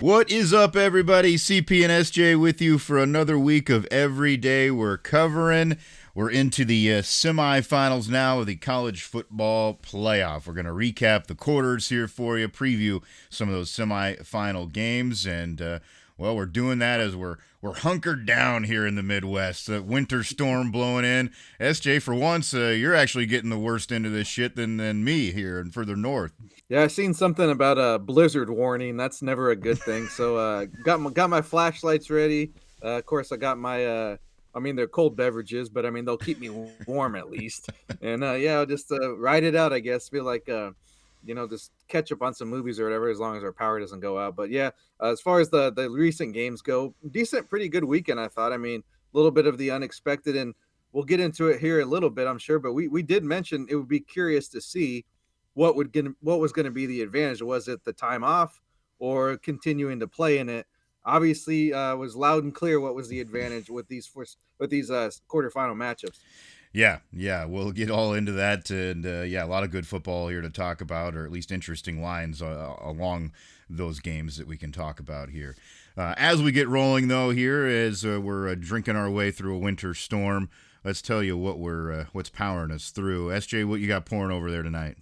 What is up, everybody? CP and SJ with you for another week of Every Day We're Covering. We're into the semifinals now of the college football playoff. We're going to recap the quarters here for you, preview some of those semifinal games, and well, we're doing that as we're hunkered down here in the Midwest. The winter storm blowing in. SJ, for once, you're actually getting the worst end of this shit than me here and further north. Yeah, I seen something about a blizzard warning. That's never a good thing. So got my flashlights ready. Of course, I got my I mean they're cold beverages, but I mean they'll keep me warm at least. And yeah, I'll just ride it out. I guess feel like just catch up on some movies or whatever as long as our power doesn't go out. But yeah, as far as the recent games go, decent, pretty good weekend I thought. I mean, a little bit of the unexpected, and we'll get into it here a little bit, I'm sure. But we did mention it would be curious to see what was going to be the advantage. Was it the time off or continuing to play in it? Obviously, was loud and clear what was the advantage with these quarterfinal matchups. Yeah, we'll get all into that, and yeah, a lot of good football here to talk about, or at least interesting lines along those games that we can talk about here. As we get rolling, though, here as we're drinking our way through a winter storm, let's tell you what's powering us through. SJ, what you got pouring over there tonight?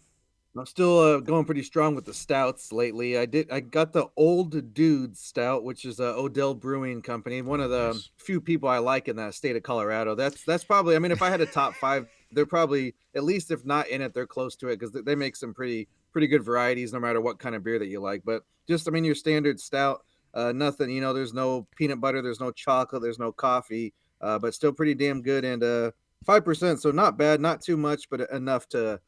I'm still going pretty strong with the stouts lately. I got the Old Dude Stout, which is a Odell Brewing Company, one of the Nice. few people I like in that state of Colorado. That's probably, I mean, if I had a top five, they're probably, at least if not in it, they're close to it because they make some pretty good varieties no matter what kind of beer that you like. But just, I mean, your standard stout, nothing. There's no peanut butter, there's no chocolate, there's no coffee, but still pretty damn good, and 5%, so not bad, not too much, but enough to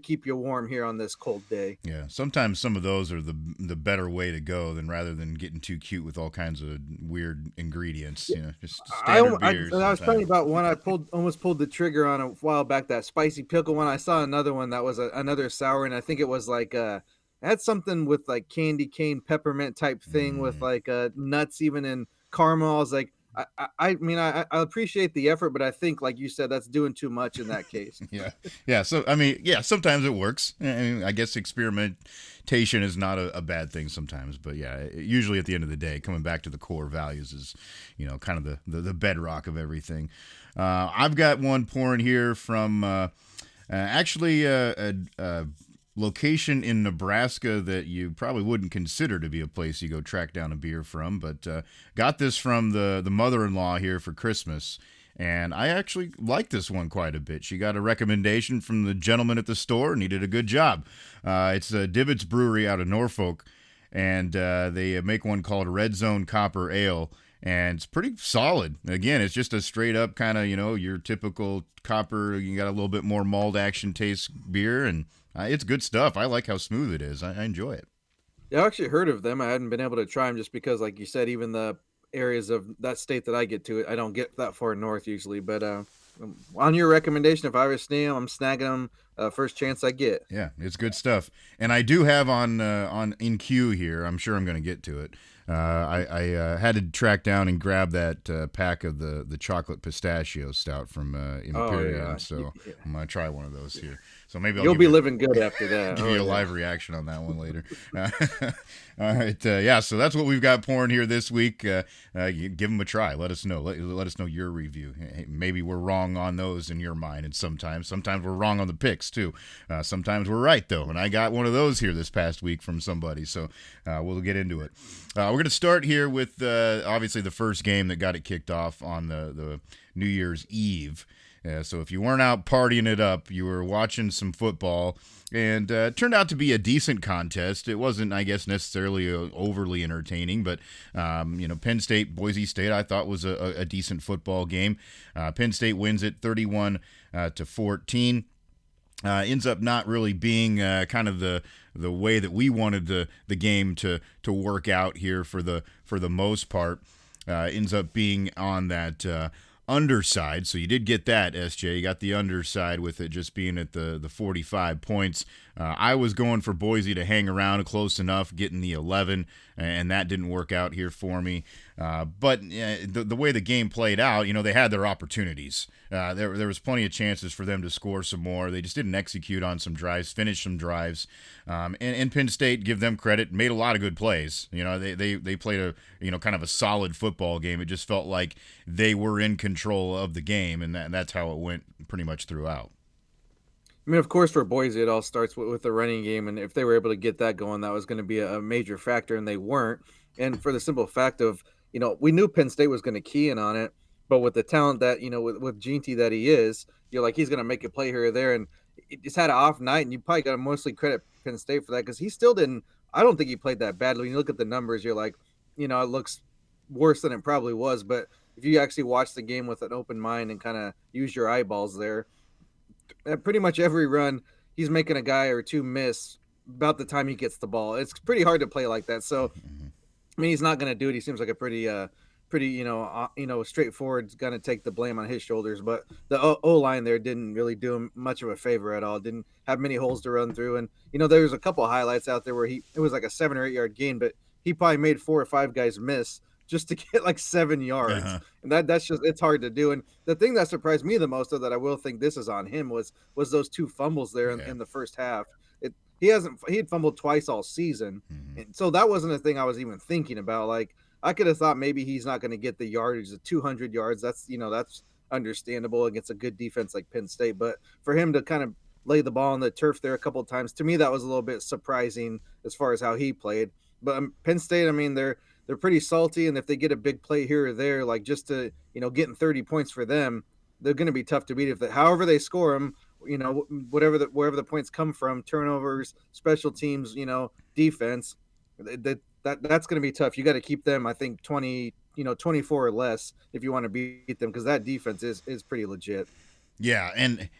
keep you warm here on this cold day. Yeah, sometimes some of those are the better way to go than rather than getting too cute with all kinds of weird ingredients. Just I, standard I, beers I was telling sometimes. you about one I almost pulled the trigger on a while back. That spicy pickle one. I saw another one that was another sour, and I think it was like had something with like candy cane peppermint type thing with Mm. like nuts even in caramel. I was like, I mean, I appreciate the effort, but I think, like you said, that's doing too much in that case. Yeah. So I mean, yeah, sometimes it works. I mean, I guess experimentation is not a bad thing sometimes, but yeah, usually at the end of the day, coming back to the core values is, kind of the bedrock of everything. I've got one pouring here from actually a location in Nebraska that you probably wouldn't consider to be a place you go track down a beer from, but got this from the mother-in-law here for Christmas. And I actually like this one quite a bit. She got a recommendation from the gentleman at the store and he did a good job. It's Divots Brewery out of Norfolk, and they make one called Red Zone Copper Ale, and it's pretty solid. Again, it's just a straight up kind of, your typical copper. You got a little bit more malt action taste beer, and it's good stuff. I like how smooth it is. I enjoy it. Yeah, I actually heard of them. I hadn't been able to try them just because, like you said, even the areas of that state that I get to, I don't get that far north usually. But on your recommendation, if I were to I'm snagging them first chance I get. Yeah, it's good stuff. And I do have on in queue here. I'm sure I'm going to get to it. I had to track down and grab that pack of the chocolate pistachio stout from Oh Imperium. yeah, So I'm gonna try one of those here. So maybe I'll you'll give be you living good after that. give Oh you a yeah. live reaction on that one later. All right, yeah. So that's what we've got pouring here this week. Give them a try. Let us know. Let us know your review. Hey, maybe we're wrong on those in your mind, and sometimes we're wrong on the picks too. Sometimes we're right though, and I got one of those here this past week from somebody. So we'll get into it. We're going to start here with obviously the first game that got it kicked off on the New Year's Eve. So if you weren't out partying it up, you were watching some football, and it turned out to be a decent contest. It wasn't, I guess, necessarily overly entertaining, but Penn State, Boise State, I thought was a decent football game. Penn State wins it 31-14. Ends up not really being kind of the way that we wanted the game to work out here for the most part. Ends up being on that underside. So you did get that, SJ. You got the underside with it just being at the 45 points. I was going for Boise to hang around close enough, getting the 11, and that didn't work out here for me. But the way the game played out, they had their opportunities. There was plenty of chances for them to score some more. They just didn't execute on some drives, finish some drives. And Penn State, give them credit, made a lot of good plays. They played a kind of a solid football game. It just felt like they were in control of the game, and that's how it went pretty much throughout. I mean, of course, for Boise, it all starts with the running game, and if they were able to get that going, that was going to be a major factor, and they weren't. And for the simple fact of, we knew Penn State was going to key in on it, but with the talent that with Ginty that he is, you're like he's going to make a play here or there, and he just had an off night, and you probably got to mostly credit Penn State for that because he still didn't. I don't think he played that badly. When you look at the numbers, you're like, it looks worse than it probably was, but if you actually watch the game with an open mind and kind of use your eyeballs there pretty much every run, he's making a guy or two miss about the time he gets the ball. It's pretty hard to play like that. So, I mean, he's not going to do it. He seems like a pretty, straightforward. Going to take the blame on his shoulders. But the O line there didn't really do him much of a favor at all. Didn't have many holes to run through. And there was a couple of highlights out there where it was like a 7 or 8 yard gain, but he probably made 4 or 5 guys miss just to get like 7 yards. Uh-huh. And that's just it's hard to do. And the thing that surprised me the most, though, that I will think this is on him was those 2 fumbles there in the first half. He had fumbled twice all season, and so that wasn't a thing I was even thinking about. Like I could have thought maybe he's not going to get the yardage, the 200 yards. That's understandable against a good defense like Penn State, but for him to kind of lay the ball on the turf there a couple of times, to me that was a little bit surprising as far as how he played. But Penn State, I mean, they're pretty salty, and if they get a big play here or there, like just to getting 30 points for them, they're going to be tough to beat. However they score them, wherever the points come from, turnovers, special teams, defense, that's going to be tough. You got to keep them, I think 20, 24 or less if you want to beat them, because that defense is pretty legit. Yeah, and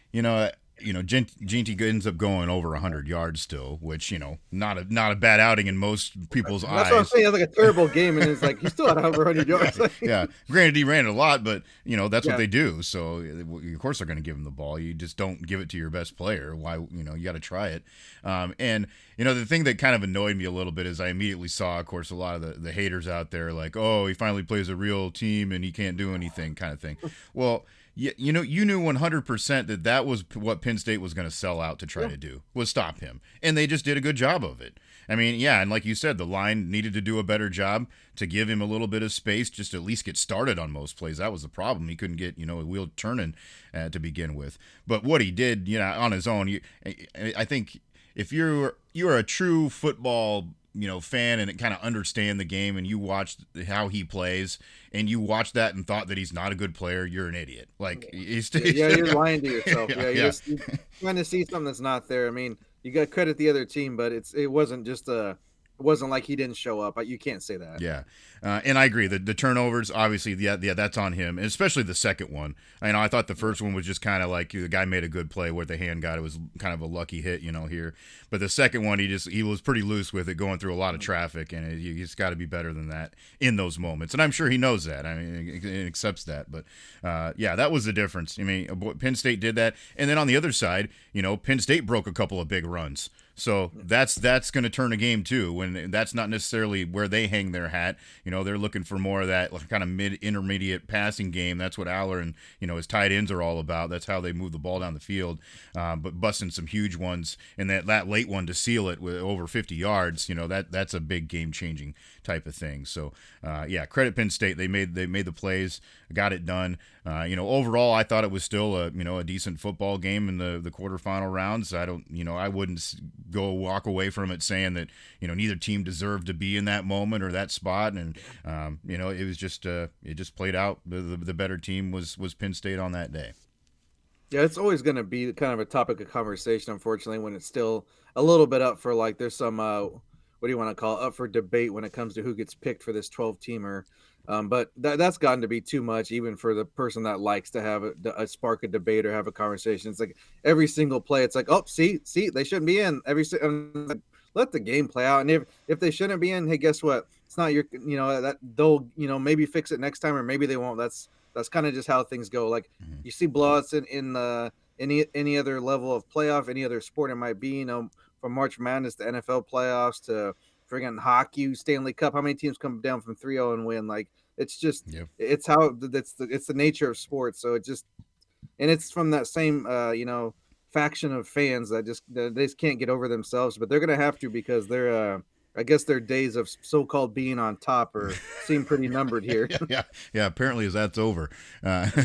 Ginty ends up going over 100 yards still, which not a bad outing in most people's eyes. That's what I'm saying. It's like a terrible game, and it's like he still had over 100 yards. Yeah, granted he ran a lot, but that's Yeah. what they do. So of course they're going to give him the ball. You just don't give it to your best player. Why? You got to try it. And the thing that kind of annoyed me a little bit is I immediately saw, of course, a lot of the haters out there like, oh, he finally plays a real team and he can't do anything, kind of thing. Well. Yeah, you knew 100% that was what Penn State was going to sell out to try to do, was stop him. And they just did a good job of it. I mean, yeah, and like you said, the line needed to do a better job to give him a little bit of space, just to at least get started on most plays. That was the problem. He couldn't get, a wheel turning to begin with. But what he did, on his own, I think if you're a true football fan and kind of understand the game, and you watch how he plays and you watch that and thought that he's not a good player, you're an idiot. Like You're lying to yourself. You're trying to see something that's not there. I mean, you got to credit the other team, but it wasn't it wasn't like he didn't show up. You can't say that. Yeah, and I agree. The turnovers, obviously, yeah, that's on him, and especially the second one. I thought the first one was just kind of like the guy made a good play where the hand got it, was kind of a lucky hit, here. But the second one, he was pretty loose with it, going through a lot of traffic, and he's got to be better than that in those moments. And I'm sure he knows that. I mean, he accepts that. But yeah, that was the difference. I mean, Penn State did that, and then on the other side, Penn State broke a couple of big runs. So that's going to turn a game too, when that's not necessarily where they hang their hat. They're looking for more of that kind of mid-intermediate passing game. That's what Aller and his tight ends are all about. That's how they move the ball down the field. But busting some huge ones, and that late one to seal it with over 50 yards, that's a big game-changing type of thing. So yeah, credit Penn State. They made the plays, got it done. Overall, I thought it was still a decent football game in the quarterfinal rounds. I wouldn't walk away from it saying that neither team deserved to be in that moment or that spot, and it was just it just played out. The better team was Penn State on that day. Yeah, it's always going to be kind of a topic of conversation, unfortunately, when it's still a little bit up for there's some what do you want to call it, up for debate when it comes to who gets picked for this 12 teamer. But that's gotten to be too much, even for the person that likes to have a spark a debate or have a conversation. It's like every single play, it's like, oh, see, they shouldn't be in. Let the game play out, and if they shouldn't be in, hey, guess what? It's not your, that they'll maybe fix it next time, or maybe they won't. that's kind of just how things go. Like Mhm. you see blowouts in any other level of playoff, any other sport it might be. You know, from March Madness to NFL playoffs to friggin' hockey, Stanley Cup. How many teams come down from 3-0 and win? Like it's just Yep. it's how it's the nature of sports. So it just and it's from that same faction of fans that they just can't get over themselves, but they're gonna have to because they're I guess their days of so-called being on top are seem pretty numbered here. Yeah, yeah, yeah. Apparently, as that's over,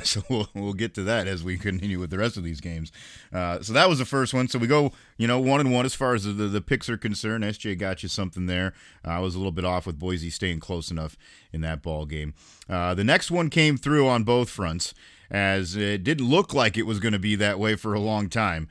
so we'll get to that as we continue with the rest of these games. So that was the first one. So we go, 1-1 as far as the picks are concerned. SJ got you something there. I was a little bit off with Boise staying close enough in that ball game. The next one came through on both fronts, as it didn't look like it was going to be that way for a long time.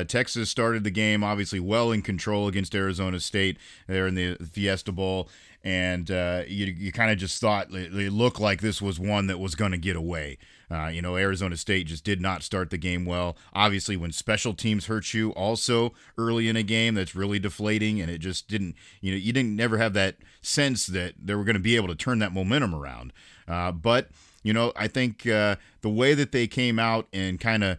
Texas started the game obviously well in control against Arizona State there in the Fiesta Bowl, and you kind of just thought it looked like this was one that was going to get away. Arizona State just did not start the game well. Obviously, when special teams hurt you also early in a game, that's really deflating, and it just didn't, you didn't never have that sense that they were going to be able to turn that momentum around. But I think the way that they came out and kind of,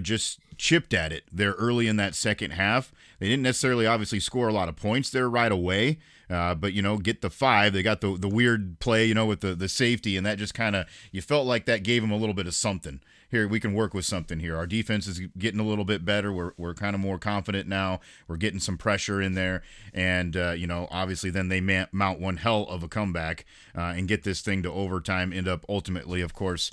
just chipped at it there early in that second half, they didn't necessarily obviously score a lot of points there right away. But get the 5. They got the weird play, with the safety, and that just kind of, you felt like that gave them a little bit of something. Here, we can work with something here. Our defense is getting a little bit better. We're kind of more confident now. We're getting some pressure in there, and obviously then they mount one hell of a comeback and get this thing to overtime. End up ultimately, of course,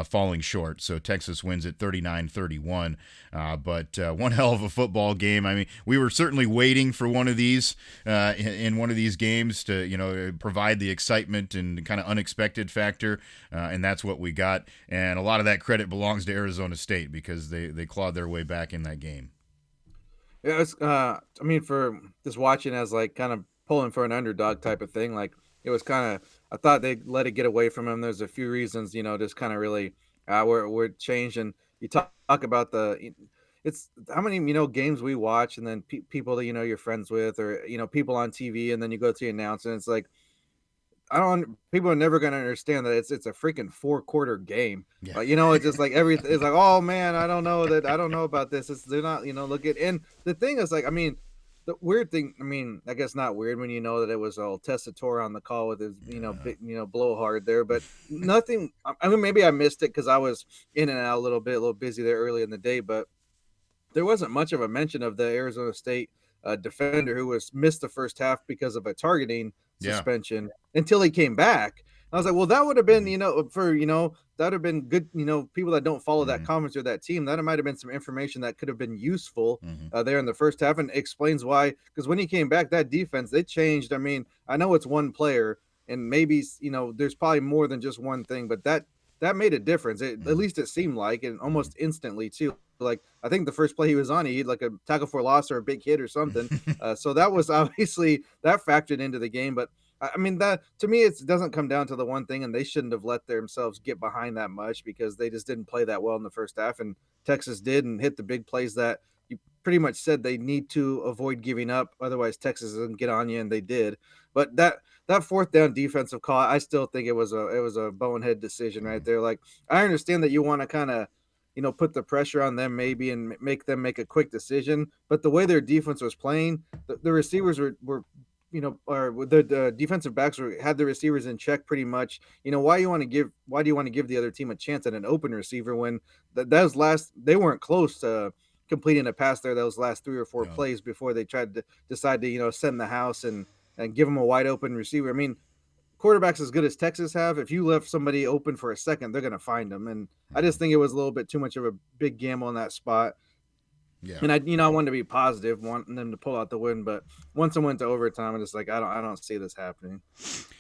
falling short. So Texas wins at 39-31. But one hell of a football game. I mean, we were certainly waiting for one of these in one of these games to provide the excitement and kind of unexpected factor, and that's what we got. And a lot of that credit belongs to Arizona State because they clawed their way back in that game. Yeah, it's I mean, for just watching as like kind of pulling for an underdog type of thing, like it was kind of I thought they let it get away from him. There's a few reasons, just kind of really where it changed. And you talk about it's how many games we watch, and then people that you're friends with, or people on TV, and then you go to the announce, and it's like I don't. People are never gonna understand that it's a freaking 4-quarter game. Yeah. It's just like everything. It's like, oh man, I don't know about this. They're not, look at. And the thing is, like, I mean, the weird thing. I mean, I guess not weird when you know that it was all Tessitore on the call with his, big, blowhard there, but nothing. I mean, maybe I missed it because I was in and out a little busy there early in the day, but there wasn't much of a mention of the Arizona State defender who was missed the first half because of a targeting Yeah. suspension until he came back. I was like, well, that would have been, Mm-hmm. that would have been good, people that don't follow that Mm-hmm. conference or that team, that might have been some information that could have been useful Mm-hmm. there in the first half, and explains why. Because when he came back, that defense, they changed. I mean, I know it's one player, and maybe, there's probably more than just one thing, but that made a difference. At Mm-hmm. least it seemed like, and Mm-hmm. almost instantly too. Like I think the first play he was on, he had like a tackle for loss or a big hit or something. So that was obviously that factored into the game. But I mean, that to me, it doesn't come down to the one thing, and they shouldn't have let themselves get behind that much because they just didn't play that well in the first half, and Texas did and hit the big plays that you pretty much said they need to avoid giving up. Otherwise, Texas doesn't get on you, and they did. But that fourth down defensive call, I still think it was a bonehead decision right there. Like I understand that you want to kind of put the pressure on them maybe and make them make a quick decision. But the way their defense was playing, the receivers were or the defensive backs had the receivers in check pretty much. Why do you want to give the other team a chance at an open receiver when those last they weren't close to completing a pass there those last 3 or 4 Yeah. plays before they tried to decide to send the house and give them a wide open receiver. I mean, quarterbacks as good as Texas have, if you left somebody open for a second, they're going to find them. And I Mm-hmm. just think it was a little bit too much of a big gamble in that spot. Yeah. And I wanted to be positive, wanting them to pull out the win, but once it went to overtime, I'm just like, I don't see this happening.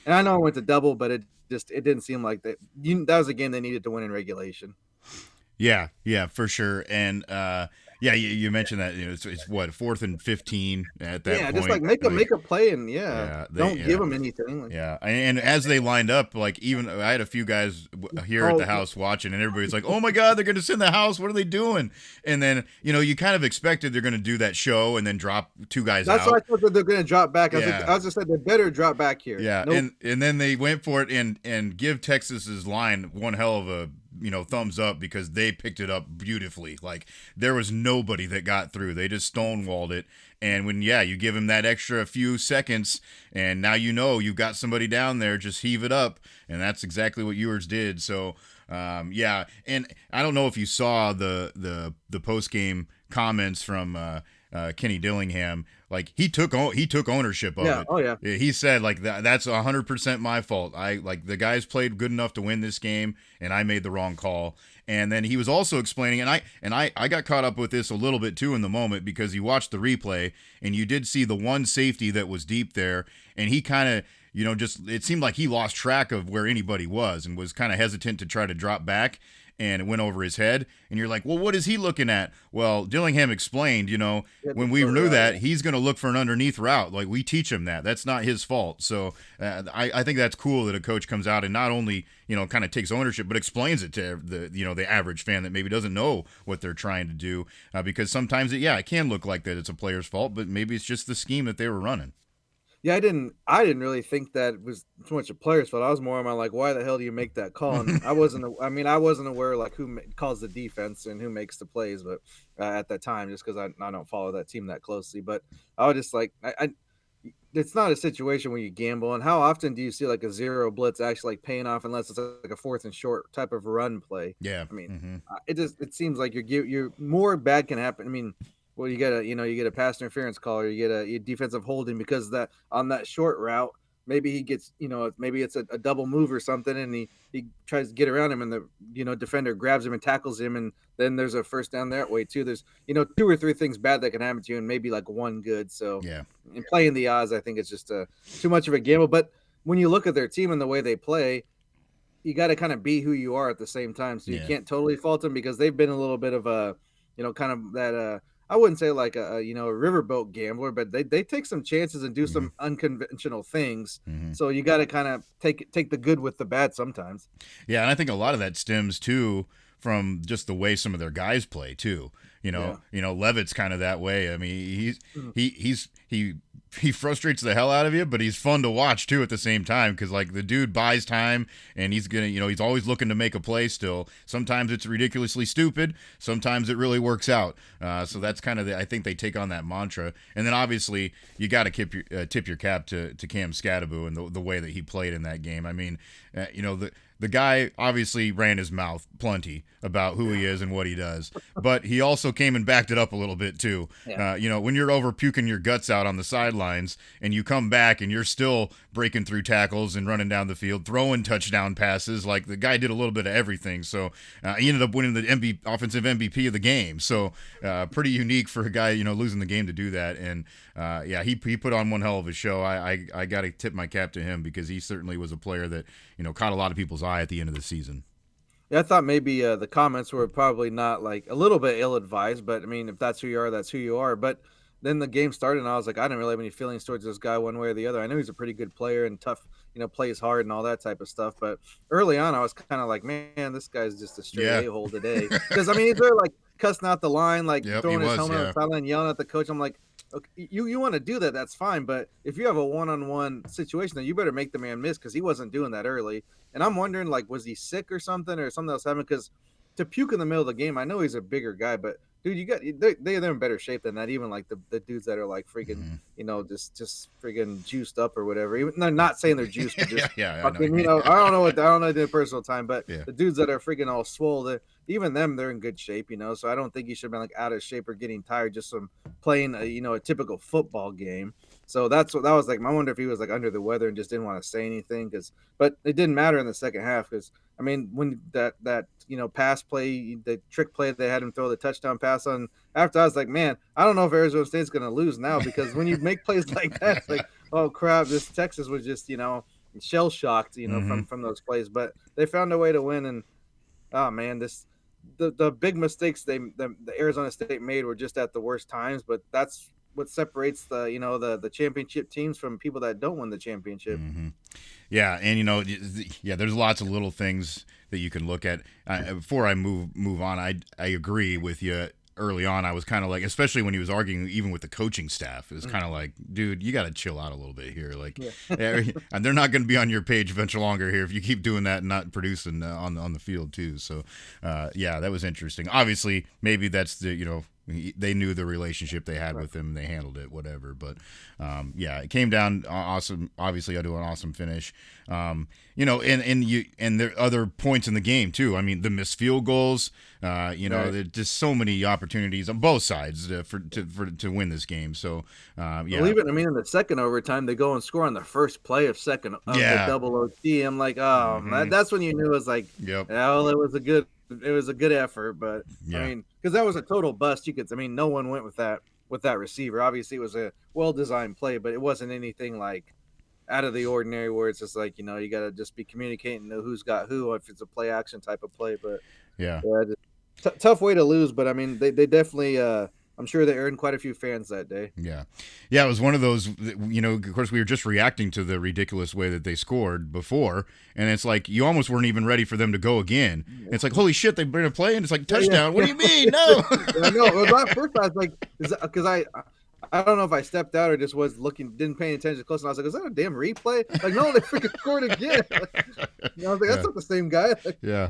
And I know it went to double, but it didn't seem like that. That was a game they needed to win in regulation. Yeah, yeah, for sure. And Yeah, you mentioned that, it's what, 4th and 15 at that Yeah, just like point. Like, make a play and yeah, yeah, don't give yeah. them anything. Like, Yeah, and as they lined up, like, even I had a few guys here at the call. house watching, and everybody's like, "Oh my God, they're going to send the house! What are they doing?" And then you kind of expected they're going to do that show and then drop two guys That's why I out. thought that they're going to drop back. I was like, Yeah, I just said they better drop back here. yeah, Nope. and then they went for it and give Texas's line one hell of a thumbs up because they picked it up beautifully. Like, there was nobody that got through. They just stonewalled it. And when you give him that extra few seconds, and now you've got somebody down there, just heave it up, and that's exactly what Ewers did. So yeah, and I don't know if you saw the post game comments from Kenny Dillingham. Like, he took ownership of Yeah. it. Oh yeah. He said, like, that's 100% my fault. The guys played good enough to win this game, and I made the wrong call. And then he was also explaining, and I got caught up with this a little bit too in the moment, because you watched the replay and you did see the one safety that was deep there, and he kind of just, it seemed like he lost track of where anybody was and was kind of hesitant to try to drop back, and it went over his head. And you're like, well, what is he looking at? Well, Dillingham explained, Yeah, the when we short knew route, that, yeah. he's going to look for an underneath route. Like, we teach him that. That's not his fault. So I think that's cool that a coach comes out and not only, kind of takes ownership, but explains it to the average fan that maybe doesn't know what they're trying to do. Because sometimes it can look like that it's a player's fault, but maybe it's just the scheme that they were running. Yeah, I didn't really think that was too much a player's fault. I was more on my like, why the hell do you make that call? And I mean, I wasn't aware like who calls the defense and who makes the plays, but at that time, just because I don't follow that team that closely. But I was just like, it's not a situation where you gamble. And how often do you see like a zero blitz actually like paying off unless it's like a 4th and short type of run play? Yeah. I mean, Mm-hmm. it seems like you're more bad can happen. I mean, well, you get a pass interference call or you get a defensive holding because that on that short route, maybe he gets, maybe it's a double move or something, and he tries to get around him, and the defender grabs him and tackles him, and then there's a first down that way too. There's two or three things bad that can happen to you, and maybe like one good. So Yeah. in playing the odds, I think it's just too much of a gamble. But when you look at their team and the way they play, you got to kind of be who you are at the same time. So you Yeah. can't totally fault them because they've been a little bit of a, kind of that, I wouldn't say like a riverboat gambler, but they take some chances and do Mm-hmm. some unconventional things. Mm-hmm. So you got to kind of take the good with the bad sometimes. Yeah, and I think a lot of that stems too from just the way some of their guys play too. Yeah. Levitt's kind of that way. I mean, Mhm. he frustrates the hell out of you, but he's fun to watch too at the same time, because, like, the dude buys time, and he's gonna, he's always looking to make a play. Still, sometimes it's ridiculously stupid, sometimes it really works out. So that's kind of I think they take on that mantra, and then obviously you got to tip your cap to Cam Scadaboo and the way that he played in that game. I mean, the guy obviously ran his mouth plenty about who he is and what he does, but he also came and backed it up a little bit too. Yeah. When you're over puking your guts out on the sidelines and you come back and you're still breaking through tackles and running down the field, throwing touchdown passes, like, the guy did a little bit of everything. So he ended up winning the offensive MVP of the game. So pretty unique for a guy, losing the game to do that. And yeah, he put on one hell of a show. I got to tip my cap to him, because he certainly was a player that caught a lot of people's eye at the end of the season. Yeah, I thought maybe the comments were probably not like a little bit ill advised, but I mean, if that's who you are, that's who you are. But then the game started, and I was like, I didn't really have any feelings towards this guy one way or the other. I know he's a pretty good player and tough, plays hard and all that type of stuff. But early on, I was kind of like, man, this guy's just a straight Yeah. a hole today. Because I mean, he's there like cussing out the line, like Yep, he throwing his was. helmet on Yeah. the sideline, yelling at the coach. I'm like, okay, you want to do that, that's fine. But if you have a one-on-one situation, then you better make the man miss, because he wasn't doing that early. And I'm wondering, like, was he sick or something else happened? Because to puke in the middle of the game, I know he's a bigger guy, but dude, they're in better shape than that. Even like the dudes that are like freaking, Mm-hmm. just freaking juiced up or whatever. Even they're not saying they're juiced, but Yeah, just yeah, I know. fucking, I don't know the personal time, but Yeah. the dudes that are freaking all swole, even them, they're in good shape, So I don't think he should have been like out of shape or getting tired just from playing a typical football game. So that's what that was like. I wonder if he was like under the weather and just didn't want to say anything, but it didn't matter in the second half, because I mean, when that pass play, the trick play, they had him throw the touchdown pass on. After, I was like, man, I don't know if Arizona State's going to lose now, because when you make plays like that, it's like, oh crap, this Texas was just shell shocked, Mm-hmm. from those plays, but they found a way to win. And oh man, the big mistakes the Arizona State made were just at the worst times, but that's what separates the championship teams from people that don't win the championship. Mm-hmm. Yeah, and yeah, there's lots of little things that you can look at. Before I move on, I agree with you. Early on, I was kind of like, especially when he was arguing even with the coaching staff, it was kind of like, dude, you got to chill out a little bit here. Like, Yeah. and they're not going to be on your page much longer here if you keep doing that and not producing on the field too. So, yeah, that was interesting. Obviously, maybe that's they knew the relationship they had with him and they handled it, whatever. But yeah, it came down awesome. Obviously, I do an awesome finish. And there are other points in the game too. I mean, the missed field goals. There's just so many opportunities on both sides to win this game. So yeah, Believe it. I mean, in the second overtime, they go and score on the first play of the double OT. I'm like, oh, that's when you knew it was like, yep, well, it was a good effort, but yeah. I mean, because that was a total bust. No one went with that receiver. Obviously, it was a well designed play, but it wasn't anything like out of the ordinary where it's just like, you got to just be communicating, know who's got who if it's a play action type of play. But Yeah. yeah, tough way to lose. But I mean, they definitely. I'm sure they earned quite a few fans that day. Yeah. It was one of those, of course, we were just reacting to the ridiculous way that they scored before. And it's like, you almost weren't even ready for them to go again. And it's like, holy shit, they bring a play. And it's like, touchdown. Yeah. What do you mean? No. I know. Well, at first, I was like, because I don't know if I stepped out or just was didn't pay attention close. And I was like, is that a damn replay? Like, no, they freaking scored again. I was like, that's not the same guy. Yeah.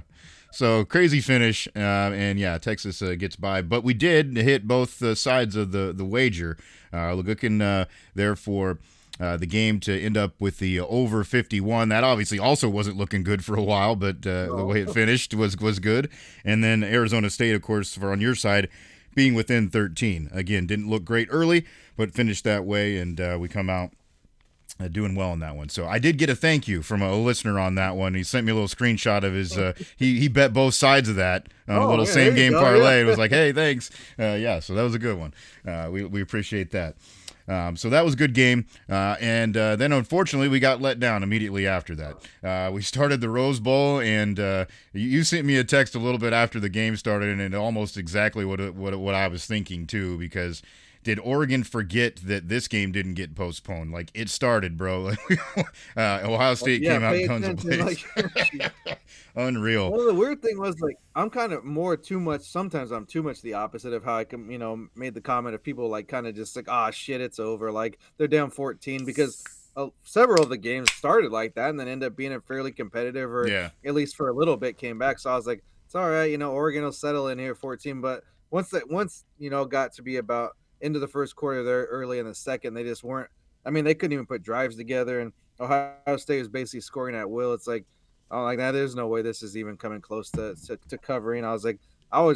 So crazy finish, and yeah, Texas gets by. But we did hit both sides of the wager. Lagukin there for the game to end up with the over 51. That obviously also wasn't looking good for a while, but the way it finished was good. And then Arizona State, of course, for on your side, being within 13. Again, didn't look great early, but finished that way, and we come out doing well on that one. So I did get a thank you from a listener on that one. He sent me a little screenshot of his he bet both sides of that on a little same game parlay. It was like, hey, thanks. So that was a good one. We appreciate that. So that was a good game. And then unfortunately we got let down immediately after that. We started the Rose Bowl, and you sent me a text a little bit after the game started, and almost exactly what I was thinking too, because did Oregon forget that this game didn't get postponed? Like, it started, bro. Ohio State came out guns a blaze. Unreal. Well, the weird thing was, like, I'm kind of sometimes I'm too much the opposite of how I made the comment of people like kind of just like, oh shit, it's over. Like, they're down 14 because several of the games started like that and then ended up being fairly competitive, or at least for a little bit came back. So I was like, it's all right, Oregon will settle in here 14. But once got to be about into the first quarter there early in the second, they just weren't. I mean, they couldn't even put drives together, and Ohio State was basically scoring at will. It's like, oh, like that. There's no way this is even coming close to covering. I was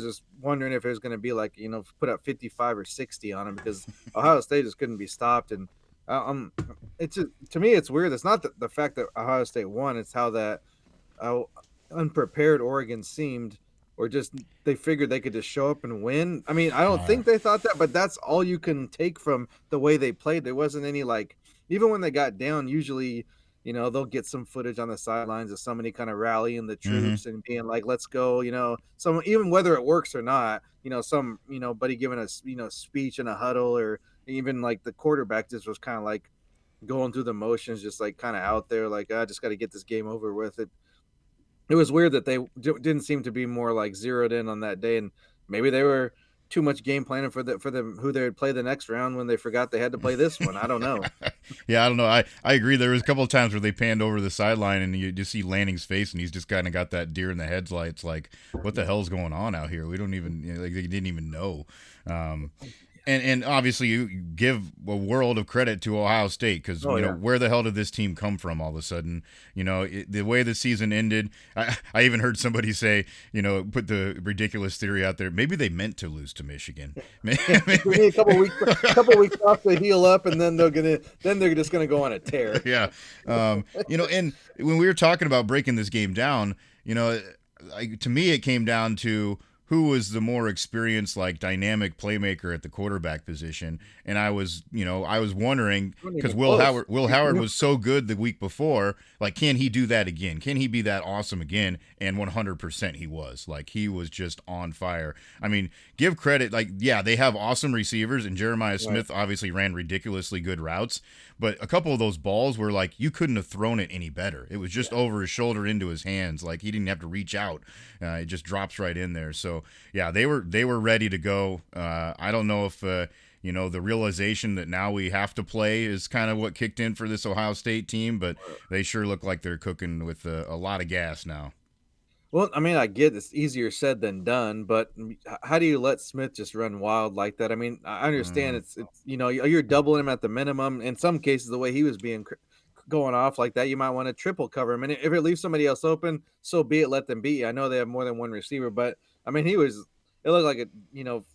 just wondering if it was going to be like, put up 55 or 60 on them, because Ohio State just couldn't be stopped. And to me, it's weird. It's not the fact that Ohio State won. It's how unprepared Oregon seemed, or just they figured they could just show up and win. I mean, I don't think they thought that, but that's all you can take from the way they played. There wasn't any, like, even when they got down, usually, they'll get some footage on the sidelines of somebody kind of rallying the troops and being like, let's go, even whether it works or not, buddy giving a speech in a huddle, or even like the quarterback just was kind of like going through the motions, just like kind of out there, like, I just got to get this game over with. It was weird that they didn't seem to be more like zeroed in on that day, and maybe they were too much game planning for them who they would play the next round when they forgot they had to play this one. I don't know. Yeah, I don't know. I agree. There was a couple of times where they panned over the sideline and you just see Lanning's face, and he's just kind of got that deer in the headlights. Like, what the hell's going on out here? We don't even like, they didn't even know. And obviously you give a world of credit to Ohio State, because where the hell did this team come from all of a sudden? The way the season ended, I even heard somebody say, put the ridiculous theory out there, maybe they meant to lose to Michigan. Maybe a couple weeks off to heal up, and then they're just gonna go on a tear. Yeah, and when we were talking about breaking this game down, to me it came down to who was the more experienced, like dynamic playmaker at the quarterback position. And I was wondering Not because even close. Will Howard was so good the week before. Like, can he do that again? Can he be that awesome again? And 100% he was. Like, he was just on fire. I mean, give credit. Like, yeah, they have awesome receivers, and Jeremiah Right. Smith obviously ran ridiculously good routes. But a couple of those balls were like you couldn't have thrown it any better. It was just Yeah. over his shoulder into his hands. Like he didn't have to reach out. It just drops right in there. So yeah, they were ready to go. I don't know if the realization that now we have to play is kind of what kicked in for this Ohio State team, but they sure look like they're cooking with a lot of gas now. Well, I mean, I get it's easier said than done, but how do you let Smith just run wild like that? I mean, I understand Mm, it's you're doubling him at the minimum. In some cases, the way he was being going off like that, you might want to triple cover him. And if it leaves somebody else open, so be it. Let them beat you. I know they have more than one receiver, but I mean, he was. It looked like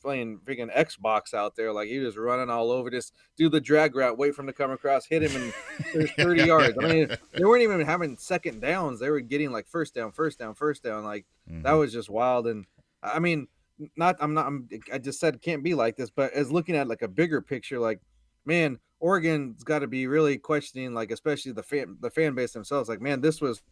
playing freaking Xbox out there. Like he was running all over. Just do the drag route, wait for him to come across, hit him, and there's yeah, 30 yeah, yeah, yards. I mean, yeah. they weren't even having second downs. They were getting like first down, first down, first down. Like that Mm-hmm. was just wild. And I mean, not I'm not I just said it can't be like this, but as looking at like a bigger picture, like man, Oregon's got to be really questioning, like especially the fan base themselves. Like man, this was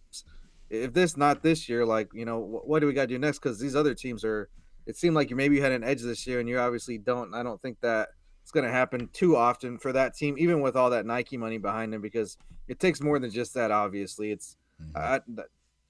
if this not this year, like what do we got to do next? Because these other teams are. It seemed like you maybe had an edge this year, and you obviously don't. I don't think that it's going to happen too often for that team, even with all that Nike money behind them, because it takes more than just that. Obviously, it's Mm-hmm. I,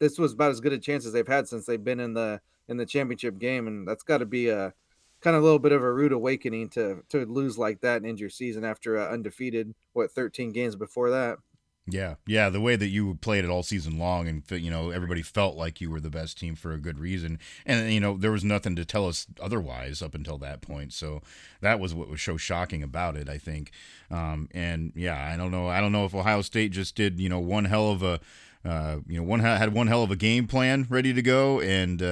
this was about as good a chance as they've had since they've been in the championship game, and that's got to be a kind of a little bit of a rude awakening to lose like that and end your season after undefeated 13 games before that. Yeah, yeah, the way that you played it all season long, and everybody felt like you were the best team for a good reason, and there was nothing to tell us otherwise up until that point. So that was what was so shocking about it, I think. And yeah, I don't know if Ohio State just did one hell of a had one hell of a game plan ready to go, and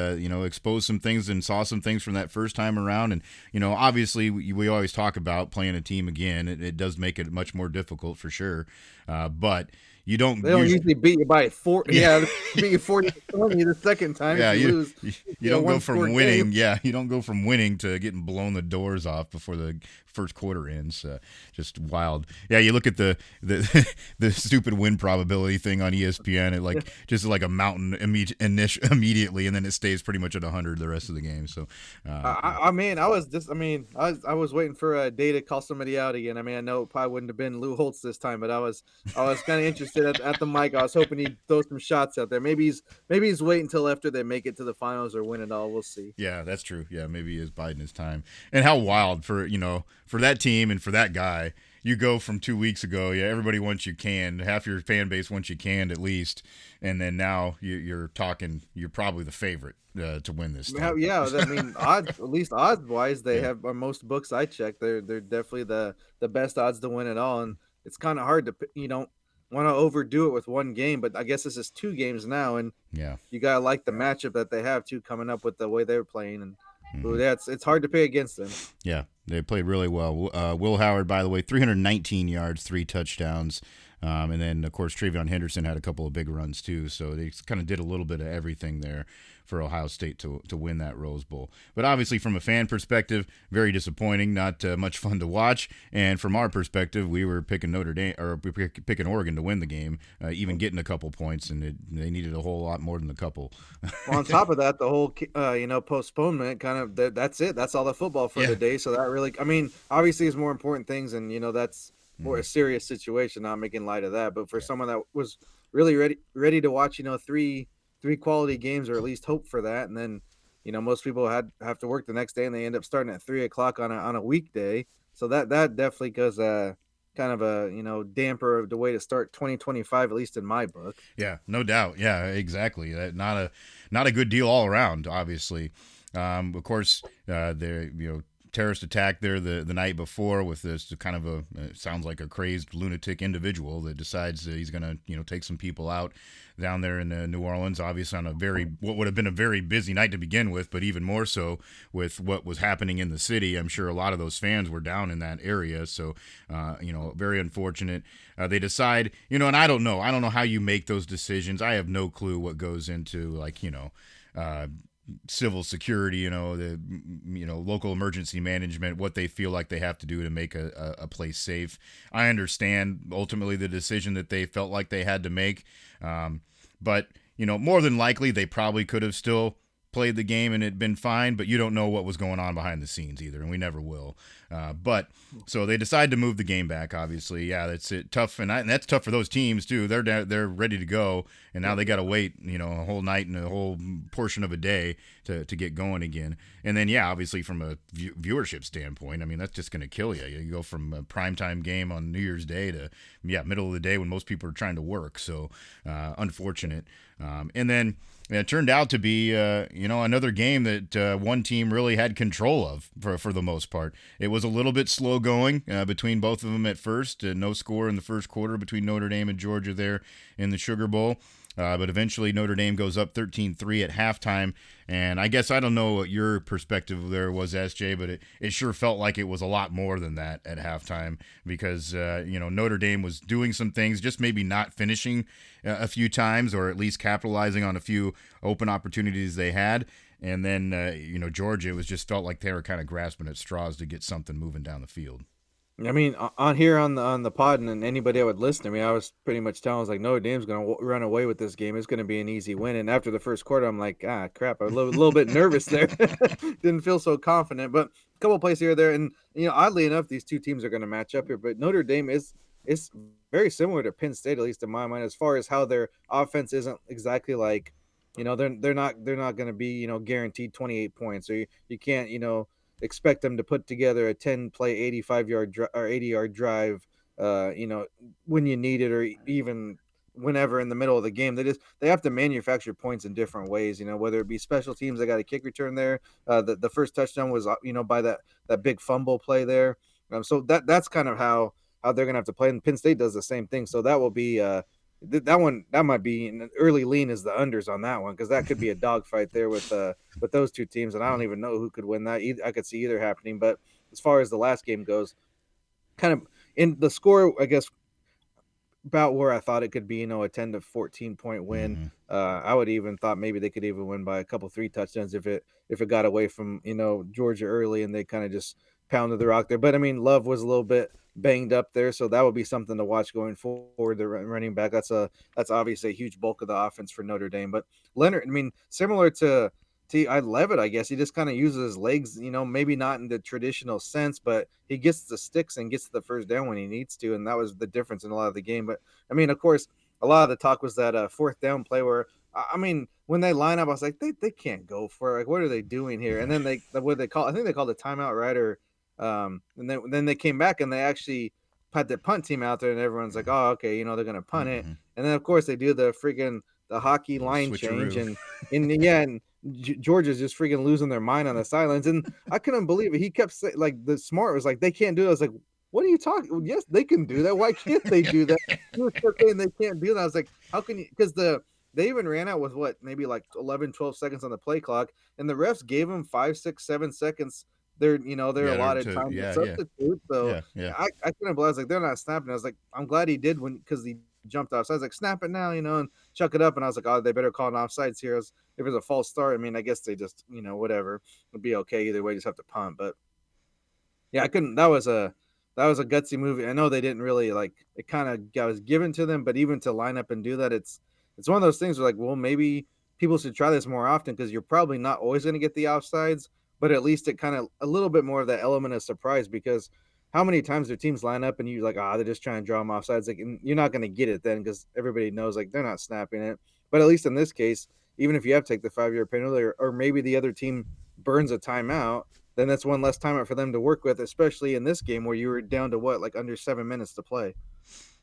exposed some things and saw some things from that first time around. And obviously we always talk about playing a team again. It does make it much more difficult for sure, but you don't They don't usually. usually beat you by four. Yeah. Yeah, they beat you 40-20 the second time if Yeah, you lose. you don't go One score from game. winning. Yeah, you don't go from winning to getting blown the doors off before the first quarter ends. Just wild. Yeah, you look at the the stupid win probability thing on ESPN. It like just like a mountain immediately, and then it stays pretty much at 100 the rest of the game. So, yeah. I mean, I was waiting for a day to call somebody out again. I mean, I know it probably wouldn't have been Lou Holtz this time, but I was kind of interested at the mic. I was hoping he'd throw some shots out there. Maybe he's waiting until after they make it to the finals or win it all. We'll see. Yeah, that's true. Yeah, maybe he is biding his time. And how wild for that team and for that guy. You go from 2 weeks ago, yeah, everybody wants you canned. Half your fan base wants you canned at least, and then now you're talking. You're probably the favorite to win this thing. Yeah, I mean, odds at least odds wise, they Yeah. have on most books I check. They're definitely the best odds to win it all, and it's kind of hard to you don't want to overdo it with one game, but I guess this is two games now, and Yeah. you gotta like the matchup that they have too coming up with the way they're playing, and ooh, Hmm. yeah, it's hard to pay against them. Yeah, they played really well. Will Howard, by the way, 319 yards, 3 touchdowns. And then, of course, Travion Henderson had a couple of big runs, too. So they kind of did a little bit of everything there for Ohio State to win that Rose Bowl. But obviously, from a fan perspective, very disappointing, not much fun to watch. And from our perspective, we were picking Notre Dame or picking Oregon to win the game, even getting a couple points, and they needed a whole lot more than a couple. Well, on top of that, the whole postponement kind of that's it. That's all the football for Yeah. the day. So that really, I mean, obviously, is more important things, and that's more Mm-hmm. a serious situation. Not making light of that, but for Yeah. someone that was really ready to watch, three quality games or at least hope for that, and then most people have to work the next day, and they end up starting at 3 o'clock on a weekday. So that definitely goes kind of a damper of the way to start 2025, at least in my book. Yeah, no doubt. Yeah, exactly. Not a good deal all around. Obviously, of course, the terrorist attack there the night before with this kind of a sounds like a crazed lunatic individual that decides that he's gonna take some people out down there in New Orleans. Obviously, on what would have been a very busy night to begin with, but even more so with what was happening in the city. I'm sure a lot of those fans were down in that area. So, very unfortunate. They decide, and I don't know how you make those decisions. I have no clue what goes into civil security, the local emergency management, what they feel like they have to do to make a place safe. I understand ultimately the decision that they felt like they had to make, but more than likely they probably could have still played the game and it'd been fine, but you don't know what was going on behind the scenes either, and we never will. But so they decide to move the game back. Obviously, yeah, that's it. Tough, and that's tough for those teams too. They're ready to go, and now they got to wait, a whole night and a whole portion of a day to get going again. And then, yeah, obviously from a viewership standpoint, I mean that's just going to kill you. You go from a primetime game on New Year's Day to middle of the day when most people are trying to work. So unfortunate. And then it turned out to be, another game that one team really had control of for the most part. It was a little bit slow going between both of them at first. No score in the first quarter between Notre Dame and Georgia there in the Sugar Bowl. But eventually Notre Dame goes up 13-3 at halftime. And I guess I don't know what your perspective there was, SJ, but it sure felt like it was a lot more than that at halftime because, Notre Dame was doing some things, just maybe not finishing a few times or at least capitalizing on a few open opportunities they had. And then, Georgia, it was just felt like they were kind of grasping at straws to get something moving down the field. I mean, on here on the pod and anybody that would listen to me, I was pretty much telling, I was like, Notre Dame's going to run away with this game. It's going to be an easy win. And after the first quarter, I'm like, crap, I was a little bit nervous there. Didn't feel so confident. But a couple of plays here or there, and oddly enough, these two teams are going to match up here. But Notre Dame is very similar to Penn State, at least in my mind, as far as how their offense isn't exactly like, they're not going to be guaranteed 28 points, or you can't expect them to put together a 10-play 85-yard or 80-yard drive when you need it, or even whenever in the middle of the game. They have to manufacture points in different ways, whether it be special teams. They got a kick return there. The first touchdown was by that big fumble play there. So that's kind of how they're gonna have to play, and Penn State does the same thing. So that will be that might be an early lean is the unders on that one, because that could be a dogfight there with those two teams, and I don't even know who could win that. I could see either happening, but as far as the last game goes, kind of in the score, I guess about where I thought it could be, a 10 to 14 point win. Mm-hmm. I would even thought maybe they could even win by a couple three touchdowns if it got away from Georgia early and they kind of just pounded the rock there. But I mean, Love was a little bit banged up there, so that would be something to watch going forward. The running back, that's obviously a huge bulk of the offense for Notre Dame. But Leonard, I mean, similar to I Levitt, I guess he just kind of uses his legs, maybe not in the traditional sense, but he gets the sticks and gets the first down when he needs to, and that was the difference in a lot of the game. But I mean, of course, a lot of the talk was that fourth down play where I mean, when they line up, I was like, they can't go for it. Like, what are they doing here? And then what they call, I think they called a timeout, right? Or and then they came back and they actually had the punt team out there, and everyone's like, oh, okay, they're gonna punt it. Mm-hmm. And then of course they do the hockey line change, and and Georgia's just freaking losing their mind on the sidelines. And I couldn't believe it. He kept saying, like, the smart was like, they can't do it. I was like, what are you talking? Yes, they can do that. Why can't they do that? He was saying they can't do that. I was like, how can you? Because they even ran out with maybe like 11, 12 seconds on the play clock, and the refs gave them 5, 6, 7 seconds. Their allotted time to substitute. So yeah. I couldn't believe. I was like, they're not snapping. I was like, I'm glad he did, because he jumped off. So I was like, snap it now, and chuck it up. And I was like, oh, they better call an offsides here. If it's a false start, I mean, I guess they just, whatever, it'll be okay either way. Just have to punt. But yeah, I couldn't. That was a gutsy movie. I know they didn't really like it. Kind of was given to them, but even to line up and do that, it's one of those things where, like, well, maybe people should try this more often, because you're probably not always going to get the offsides, but at least it kind of a little bit more of that element of surprise, because how many times do teams line up and you like, they're just trying to draw them offsides, like, and you're not going to get it then, because everybody knows, like, they're not snapping it. But at least in this case, even if you have to take the 5-yard penalty, or maybe the other team burns a timeout, then that's one less timeout for them to work with, especially in this game where you were down to like under 7 minutes to play.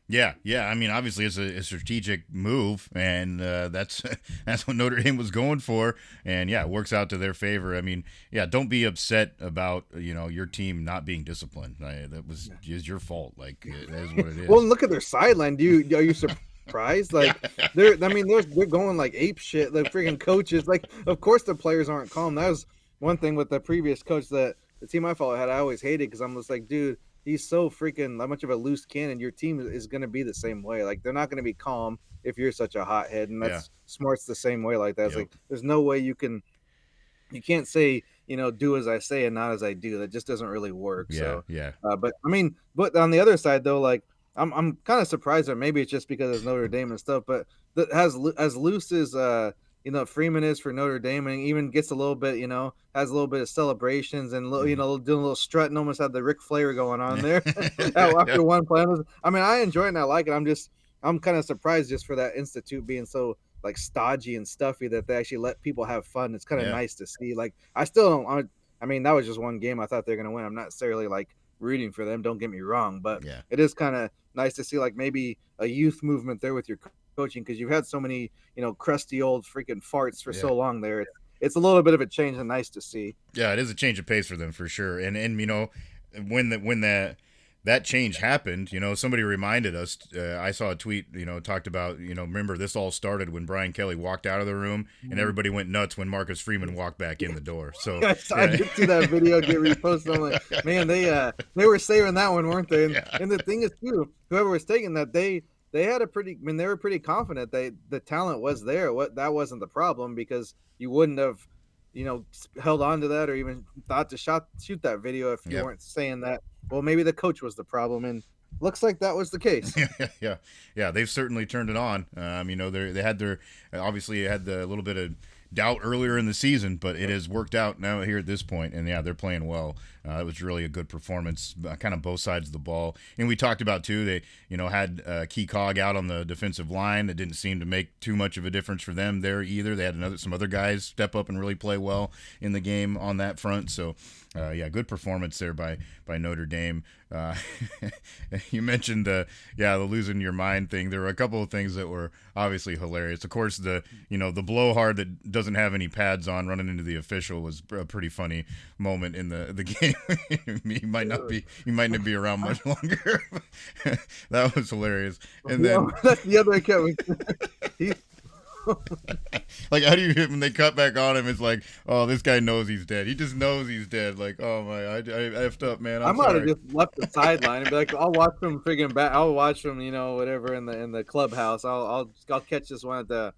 Yeah. I mean, obviously, it's a strategic move, and that's that's what Notre Dame was going for, and yeah, it works out to their favor. I mean, yeah, don't be upset about your team not being disciplined. That was is your fault. Like, that is what it is. Well, look at their sideline. Are you surprised? Like, they're going like ape shit. The freaking coaches, like, of course the players aren't calm. That was one thing with the previous coach that the team I followed had. I always hated, because I'm just like, dude, he's so freaking that much of a loose cannon. Your team is going to be the same way. Like, they're not going to be calm if you're such a hothead, and that's Smart's the same way like that. It's like, there's no way you can you can't say, do as I say and not as I do. That just doesn't really work. Yeah, So, yeah. but I mean, but on the other side though, like I'm kind of surprised, or maybe it's just because it's Notre Dame and stuff. But that has as loose as Freeman is for Notre Dame, and even gets a little bit, has a little bit of celebrations and Mhm. doing a little strut and almost had the Ric Flair going on there after one play. I mean, I enjoy it and I like it. I'm kind of surprised just for that institute being so like stodgy and stuffy that they actually let people have fun. It's kind of Yeah, nice to see. Like I still don't. I mean, that was just one game. I thought they're gonna win. I'm not necessarily like rooting for them. Don't get me wrong, but yeah, it is kind of nice to see like maybe a youth movement there with your coaching because you've had so many crusty old freaking farts for yeah. so long there. It's a little bit of a change and nice to see. Yeah, it is a change of pace for them for sure. And when that change happened, somebody reminded us. I saw a tweet, talked about, remember this all started when Brian Kelly walked out of the room, and Mhm. everybody went nuts when Marcus Freeman walked back in the door. So I yeah, did see that video get reposted. I'm like, man, they were saving that one, weren't they? And yeah, and the thing is too, whoever was taking that, they had a pretty. I mean, they were pretty confident the talent was there. What that wasn't the problem because you wouldn't have, held on to that or even thought to shoot that video if you yep. weren't saying that. Well, maybe the coach was the problem, and looks like that was the case. Yeah, yeah, they've certainly turned it on. They had their obviously had the little bit of doubt earlier in the season, but it has worked out now here at this point, and yeah, they're playing well. It was really a good performance, kind of both sides of the ball. And we talked about too, they had Key Cog out on the defensive line. That didn't seem to make too much of a difference for them there either. They had some other guys step up and really play well in the game on that front. So yeah, good performance there by Notre Dame. You mentioned the losing your mind thing. There were a couple of things that were obviously hilarious. Of course, the blowhard that doesn't have any pads on running into the official was a pretty funny moment in the game. He might not be around much longer. That was hilarious. And then That's the other account. He like, how do you hit when they cut back on him? It's like, oh, this guy knows he's dead. He just knows he's dead. Like, oh my, I effed up, man. I I'm might have sorry. just left the sideline and be like, I'll watch them friggin' back. I'll watch them, whatever in the clubhouse. I'll catch this one at the,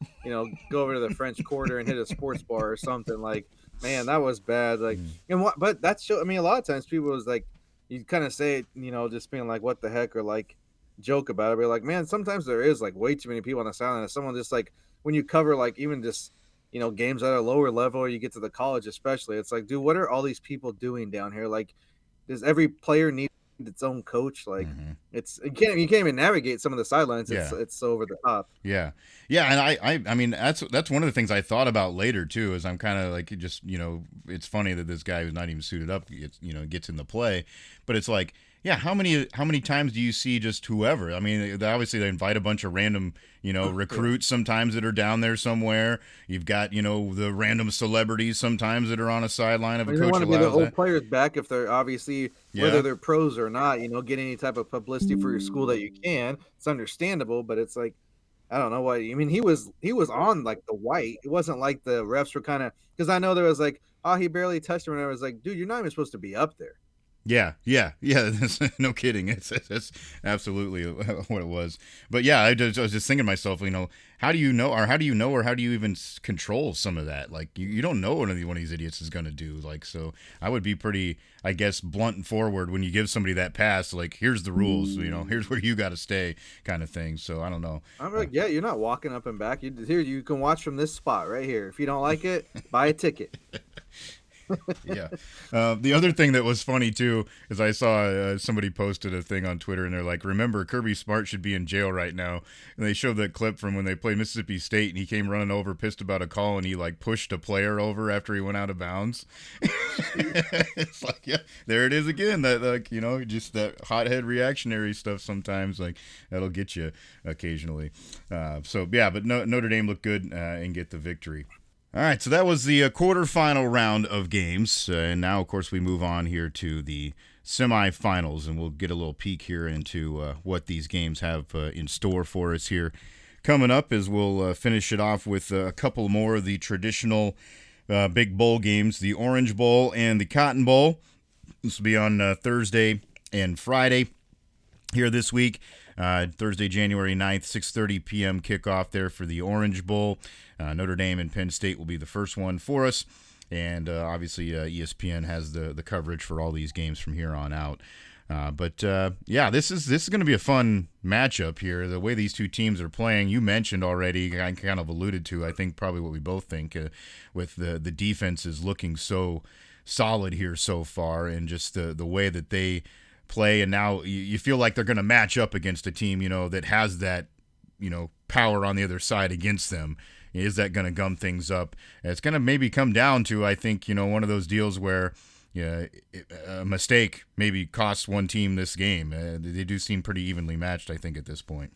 go over to the French Quarter and hit a sports bar or something. Like, man, that was bad. Like, Mm. and what? But that's show. I mean, a lot of times people was like, you kind of say it, just being like, what the heck, or like joke about it. But like, man, sometimes there is like way too many people on the sideline. If someone just like when you cover like even just games at a lower level, or you get to the college especially, it's like, dude, what are all these people doing down here? Like does every player need its own coach? Like Mm-hmm. you can't even navigate some of the sidelines. Yeah. It's so over the top. Yeah, yeah, and I mean that's one of the things I thought about later too. Is I'm kind of like just it's funny that this guy who's not even suited up gets in the play, but it's like yeah, how many times do you see just whoever? I mean, obviously they invite a bunch of random recruits sometimes that are down there somewhere. You've got the random celebrities sometimes that are on a sideline if a I mean, they coach want to get their allows old that. players back if they're obviously whether Yeah, they're pros or not. Get any type of publicity for your school that you can. It's understandable, but it's like I don't know why. I mean, he was on like the white. It wasn't like the refs were kind of because I know there was like, oh, he barely touched him, and I was like, dude, you're not even supposed to be up there. yeah, yeah, yeah. No kidding. That's absolutely what it was. But yeah, I was just thinking to myself, how do you know, or how do you even control some of that? Like, you don't know what one of these idiots is going to do. Like, so I would be pretty, I guess, blunt and forward when you give somebody that pass. Like, here's the rules. Here's where you got to stay, kind of thing. So I don't know. I'm like, yeah, you're not walking up and back. You can watch from this spot right here. If you don't like it, buy a ticket. Yeah. The other thing that was funny too is I saw somebody posted a thing on Twitter and they're like, "Remember, Kirby Smart should be in jail right now." And they showed that clip from when they played Mississippi State and he came running over, pissed about a call, and he like pushed a player over after he went out of bounds. It's like, yeah, there it is again. That like just that hothead reactionary stuff. Sometimes like that'll get you occasionally. So yeah, but Notre Dame looked good and get the victory. All right, so that was the quarterfinal round of games, and now, of course, we move on here to the semifinals, and we'll get a little peek here into what these games have in store for us here. Coming up as we'll finish it off with a couple more of the traditional big bowl games, the Orange Bowl and the Cotton Bowl. This will be on Thursday and Friday here this week. Thursday, January 9th, 6:30 p.m. kickoff there for the Orange Bowl. Notre Dame and Penn State will be the first one for us. and obviously ESPN has the coverage for all these games from here on out. But yeah, this is going to be a fun matchup here. The way these two teams are playing, you mentioned already, I kind of alluded to. I think probably what we both think with the defense is looking so solid here so far, and just the way that they play. And now you feel like they're going to match up against a team, that has that, power on the other side against them. Is that going to gum things up? It's going to maybe come down to, I think, one of those deals where a mistake maybe costs one team this game. They do seem pretty evenly matched, I think, at this point.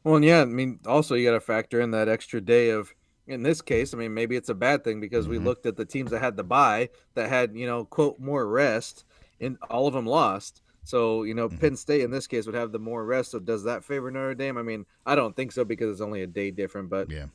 Well, and yeah, I mean, also you got to factor in that extra day of. In this case, I mean, maybe it's a bad thing because we Mm-hmm. looked at the teams that had the bye that had, quote, more rest, and all of them lost. So, Mm-hmm. Penn State in this case would have the more rest. So, does that favor Notre Dame? I mean, I don't think so because it's only a day different, but Yeah.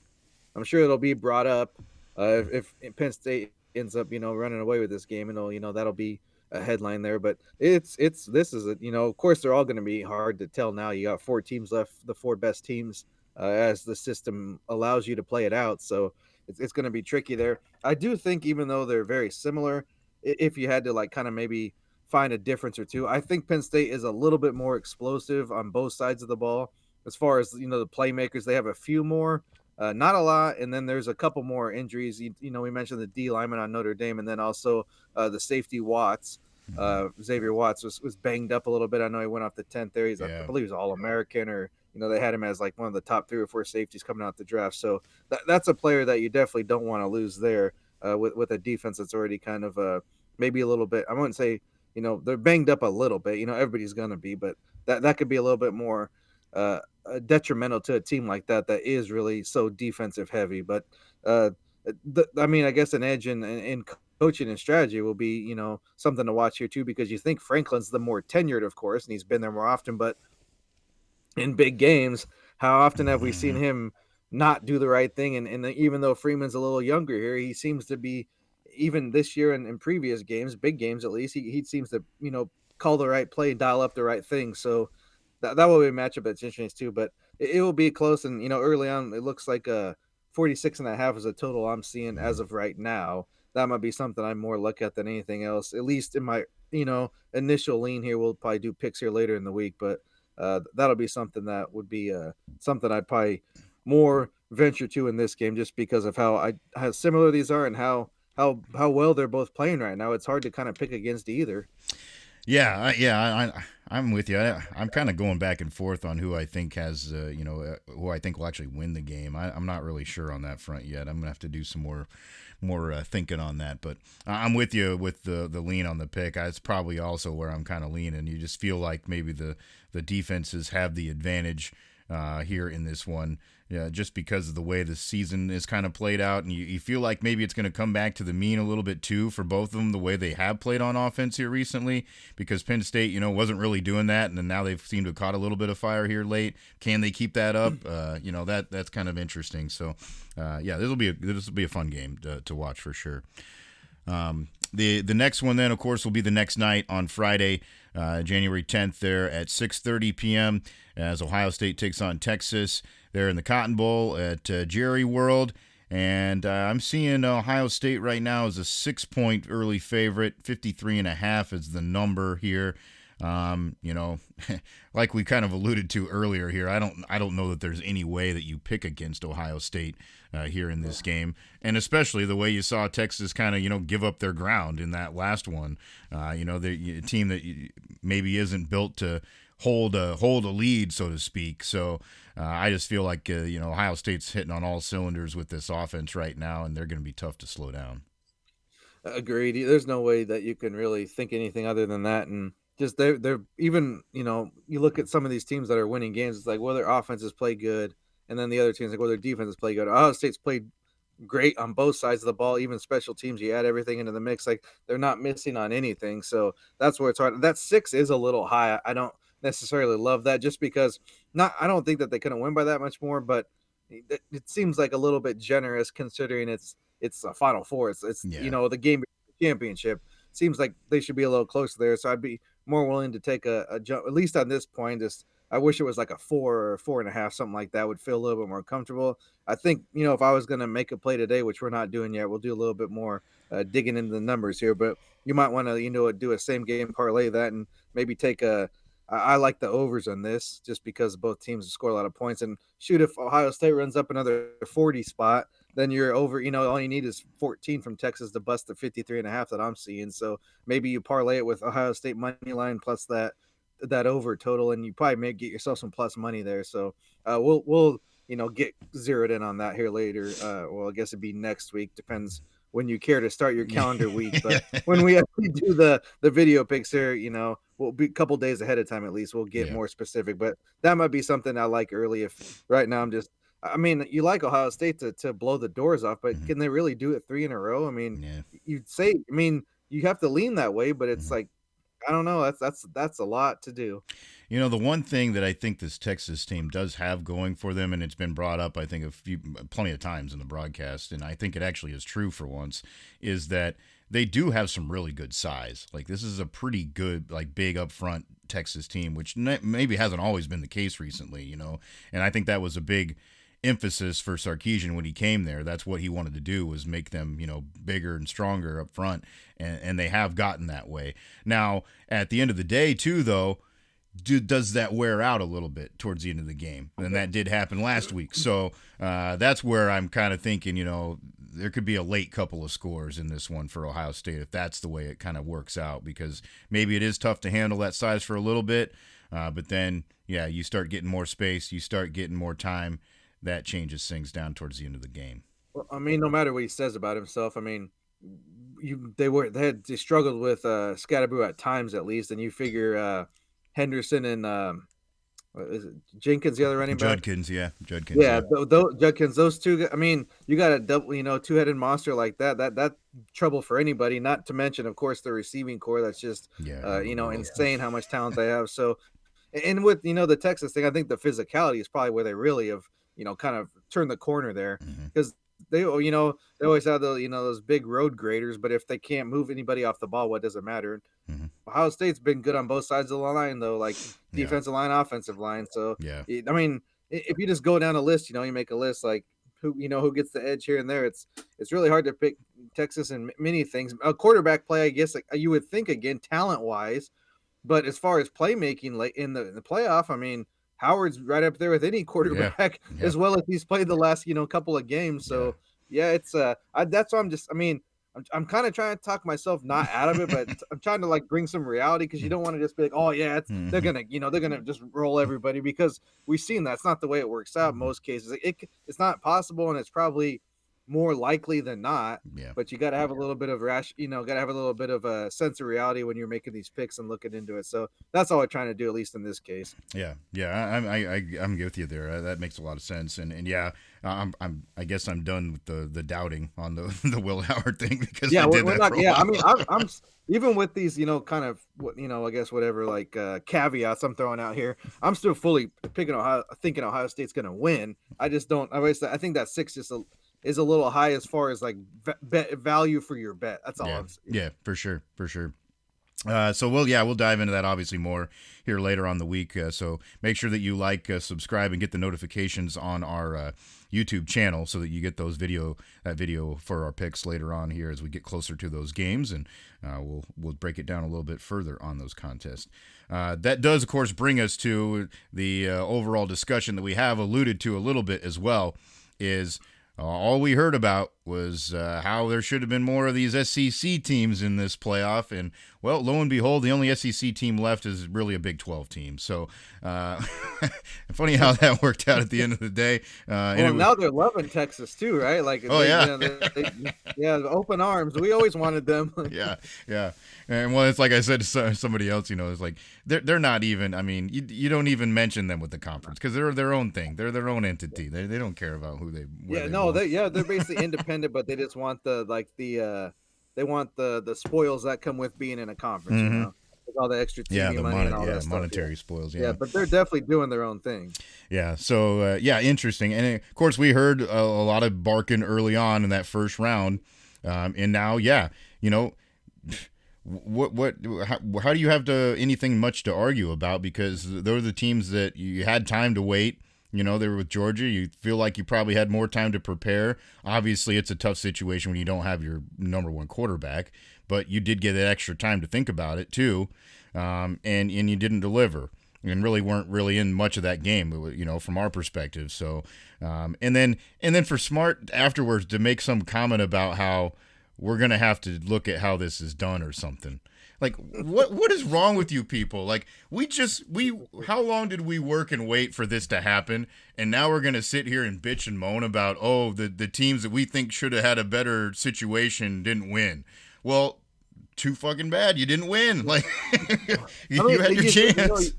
I'm sure it'll be brought up if Penn State ends up, running away with this game, and that'll be a headline there. But it's this is a, of course they're all going to be hard to tell now. You got four teams left, the four best teams, as the system allows you to play it out. So it's going to be tricky there. I do think even though they're very similar, if you had to like kind of maybe find a difference or two, I think Penn State is a little bit more explosive on both sides of the ball. As far as the playmakers, they have a few more, not a lot, and then there's a couple more injuries. We mentioned the D lineman on Notre Dame, and then also the safety Watts. Mm-hmm. Xavier Watts was banged up a little bit. I know he went off the 10th there. I Yeah. believe he's All American, or they had him as like one of the top 3 or 4 safeties coming out the draft. So that's a player that you definitely don't want to lose there with a defense that's already kind of maybe a little bit. I wouldn't say they're banged up a little bit. Everybody's gonna be, but that could be a little bit more detrimental to a team like that is really so defensive heavy. But I mean, I guess an edge in coaching and strategy will be something to watch here too, because you think Franklin's the more tenured, of course, and he's been there more often, but in big games, how often have we seen Mm-hmm. him not do the right thing? And even though Freeman's a little younger here, he seems to be, even this year and in previous games, big games at least, he seems to, call the right play, dial up the right thing. So that will be a matchup that's interesting too. But it will be close. And, early on, it looks like 46.5 is a total I'm seeing as of right now. That might be something I'm more look at than anything else, at least in my, initial lean here. We'll probably do picks here later in the week, but that'll be something that would be something I'd probably more venture to in this game, just because of how similar these are and how well they're both playing right now. It's hard to kind of pick against either. I'm with you. I'm kind of going back and forth on who I think has, who I think will actually win the game. I'm not really sure on that front yet. I'm gonna have to do some more thinking on that. But I'm with you with the lean on the pick. It's probably also where I'm kind of leaning. You just feel like maybe the defenses have the advantage here in this one. Yeah, just because of the way the season is kind of played out, and you feel like maybe it's going to come back to the mean a little bit too for both of them, the way they have played on offense here recently, because Penn State, wasn't really doing that, and then now they've seemed to have caught a little bit of fire here late. Can they keep that up? That's kind of interesting. So, yeah, this will be a fun game to watch for sure. The next one then, of course, will be the next night on Friday, January 10th, there at 6:30 p.m. as Ohio State takes on Texas. There in the Cotton Bowl at Jerry World. And I'm seeing Ohio State right now as a 6-point early favorite. 53.5 is the number here. Um, you know, like we kind of alluded to earlier here, I don't know that there's any way that you pick against Ohio State here in this game, and especially the way you saw Texas kind of give up their ground in that last one. The team that maybe isn't built to hold a lead, so to speak. So I just feel like Ohio State's hitting on all cylinders with this offense right now, and they're going to be tough to slow down. Agreed. There's no way that you can really think anything other than that. And just they're even, you look at some of these teams that are winning games, it's like, well, their offenses play good. And then the other teams, like, well, their defenses play good. Ohio State's played great on both sides of the ball, even special teams. You add everything into the mix, like they're not missing on anything. So that's where it's hard. That 6 is a little high. I don't necessarily love that, just because I don't think that they couldn't win by that much more, but it seems like a little bit generous considering it's a Final Four. It's Yeah. the game championship. Seems like they should be a little closer there. So I'd be more willing to take a jump, at least on this point, just I wish it was like a 4 or 4.5, something like that would feel a little bit more comfortable. I think, if I was going to make a play today, which we're not doing yet, we'll do a little bit more digging into the numbers here, but you might want to, do a same game parlay that and maybe take I like the overs on this just because both teams score a lot of points. And shoot, if Ohio State runs up another 40 spot, then you're over, all you need is 14 from Texas to bust the 53.5 that I'm seeing. So maybe you parlay it with Ohio State money line plus that over total, and you probably may get yourself some plus money there. So we'll get zeroed in on that here later. Well, I guess it'd be next week. Depends when you care to start your calendar week. But when we actually do the video picks here, we'll be a couple days ahead of time at least. We'll get more specific. But that might be something I like early. If right now I mean, you like Ohio State to blow the doors off, but can they really do it 3 in a row? I mean, you'd say, you have to lean that way, but it's like, I don't know. That's a lot to do. The one thing that I think this Texas team does have going for them, and it's been brought up, I think, plenty of times in the broadcast, and I think it actually is true for once, is that they do have some really good size. Like, this is a pretty good, like, big up front Texas team, which maybe hasn't always been the case recently, and I think that was a big emphasis for Sarkisian when he came there. That's what he wanted to do, was make them, bigger and stronger up front, and they have gotten that way. Now, at the end of the day, too, though, does that wear out a little bit towards the end of the game? And that did happen last week. So that's where I'm kind of thinking, there could be a late couple of scores in this one for Ohio State if that's the way it kind of works out, because maybe it is tough to handle that size for a little bit, but then, you start getting more space, you start getting more time. That changes things down towards the end of the game. Well, I mean, no matter what he says about himself, I mean, they struggled with Scatterboo at times at least, and you figure Henderson and is it Jenkins, the other running back? Judkins. Yeah. Judkins, those two. I mean, you got a double, two-headed monster like that. That trouble for anybody. Not to mention, of course, the receiving core. That's just insane how much talent they have. So, and with the Texas thing, I think the physicality is probably where they really have kind of turned the corner there, because they always have those big road graders, but if they can't move anybody off the ball, what does it matter? Ohio State's been good on both sides of the line, though, like defensive line, offensive line. So I mean, if you just go down a list, you make a list like who gets the edge here and there. It's really hard to pick Texas in many things. A quarterback play, I guess, like you would think, again, talent wise, but as far as playmaking late in the playoff, I mean, Howard's right up there with any quarterback, as well as he's played the last couple of games. So it's that's why I'm kind of trying to talk myself not out of it, but I'm trying to like bring some reality, because you don't want to just be like, oh yeah, they're gonna just roll everybody, because we've seen that's not the way it works out in most cases. It's not possible, and it's probably more likely than not. But you got to have a little bit of got to have a little bit of a sense of reality when you're making these picks and looking into it. So that's all I'm trying to do, at least in this case. I'm with you there. That makes a lot of sense. And I guess I'm done with the doubting on the Will Howard thing, because we're not. I mean, I'm even with these kind of I guess whatever like caveats I'm throwing out here, I'm still fully thinking Ohio State's going to win. I just don't. I think that 6 is a little high as far as like value for your bet. That's all I'm saying. Yeah, for sure. So we'll dive into that obviously more here later on the week. So make sure that you like, subscribe, and get the notifications on our YouTube channel, so that you get that video for our picks later on here as we get closer to those games, and we'll break it down a little bit further on those contests. That does, of course, bring us to the overall discussion that we have alluded to a little bit as well. Is all we heard about was how there should have been more of these SEC teams in this playoff, and well, lo and behold, the only SEC team left is really a Big 12 team. So funny how that worked out at the end of the day. Now they're loving Texas too, right? Like, the open arms. We always wanted them. yeah. And well, it's like I said to somebody else, it's like they're not even. I mean, you don't even mention them with the conference, because they're their own thing. They're their own entity. They don't care about who they. They're basically independent, but they just want they want the spoils that come with being in a conference, with all the extra TV money and all that stuff. Monetary spoils. Yeah, but they're definitely doing their own thing. Yeah. So interesting. And of course, we heard a lot of barking early on in that first round, and now, what how do you have to anything much to argue about? Because those are the teams that you had time to wait. You know, they were with Georgia. You feel like you probably had more time to prepare. Obviously, it's a tough situation when you don't have your number one quarterback, but you did get that extra time to think about it too, and you didn't deliver and really weren't really in much of that game, you know, from our perspective. So, and then for Smart afterwards to make some comment about how we're gonna have to look at how this is done or something. Like what is wrong with you people? Like we how long did we work and wait for this to happen? And now we're gonna sit here and bitch and moan about the teams that we think should have had a better situation didn't win. Well, too fucking bad. You didn't win. Like I you mean, had your chance.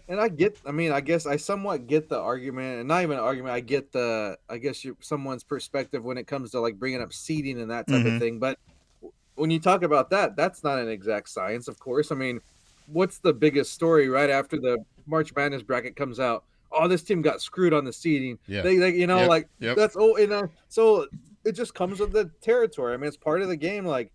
and I mean, I guess I somewhat get the argument, and not even an argument. I get I guess someone's perspective when it comes to like bringing up seeding and that type of Mm-hmm. thing. But when you talk about that, that's not an exact science, of course. I mean, what's the biggest story right after the March Madness bracket comes out? Oh, this team got screwed on the seeding. Yeah. They Yep. like Yep. that's so it just comes with the territory. I mean, it's part of the game. Like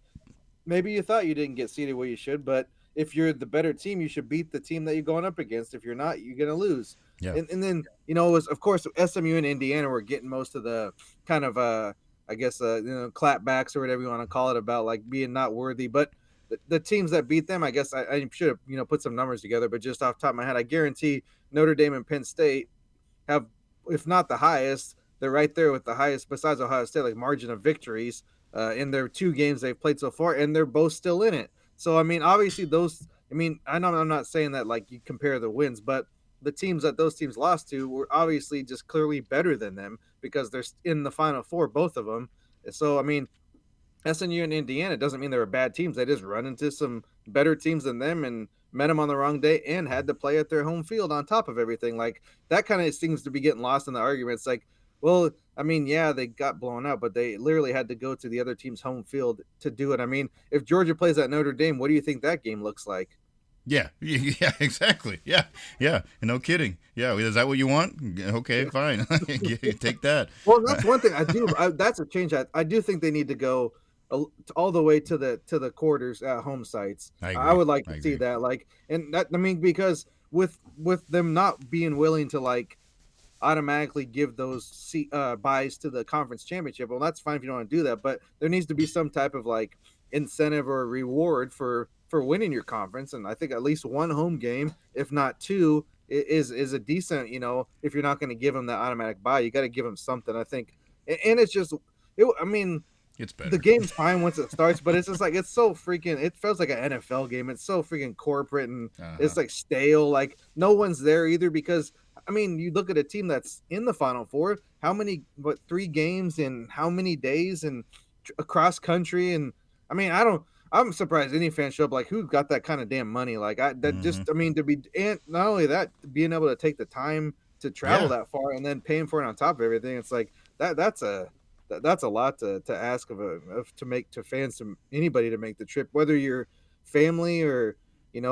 maybe you thought you didn't get seeded where you should, but if you're the better team, you should beat the team that you're going up against. If you're not, you're gonna lose. Yeah. And then it was of course SMU and Indiana were getting most of the kind of I guess clapbacks or whatever you want to call it about like being not worthy. But the teams that beat them, I guess I should have put some numbers together. But just off the top of my head, I guarantee Notre Dame and Penn State have, if not the highest, they're right there with the highest besides Ohio State, like margin of victories in their two games they've played so far, and they're both still in it. So I mean, obviously those. I mean, I know I'm not saying that like you compare the wins, but the teams that those teams lost to were obviously just clearly better than them because they're in the Final Four, both of them. So I mean, SNU and Indiana doesn't mean they were bad teams. They just run into some better teams than them and met them on the wrong day and had to play at their home field on top of everything. Like that kind of seems to be getting lost in the arguments. Like, well, I mean, yeah, they got blown out, but they literally had to go to the other team's home field to do it. I mean, if Georgia plays at Notre Dame, what do you think that game looks like? Yeah, yeah, exactly. Yeah, yeah. No kidding. Yeah, is that what you want? Okay, fine. Take that. Well, that's one thing I do. That's a change. I do think they need to go all the way to the quarters at home sites. I I agree. would like I to see agree. that. Like, and that I mean because with them not being willing to like automatically give those buys to the conference championship. Well, that's fine if you don't want to do that, but there needs to be some type of like incentive or reward for winning your conference. And I think at least one home game, if not two, is a decent. If you're not going to give them that automatic buy, you got to give them something. I think, and it's just, I mean, It's the better. game's fine once it starts, but it's just like it's so freaking. It feels like an NFL game. It's so freaking corporate and Uh huh. it's like stale. Like no one's there either because I mean, you look at a team that's in the Final Four. How many? What 3 games in how many days and across country? And I mean, I don't. I'm surprised any fan show up. Like, who got that kind of damn money? Like, that Mm-hmm. just. I mean, to be and not only that, being able to take the time to travel Yeah. that far and then paying for it on top of everything. It's like that's a lot to ask to make to fans to anybody to make the trip, whether you're family or an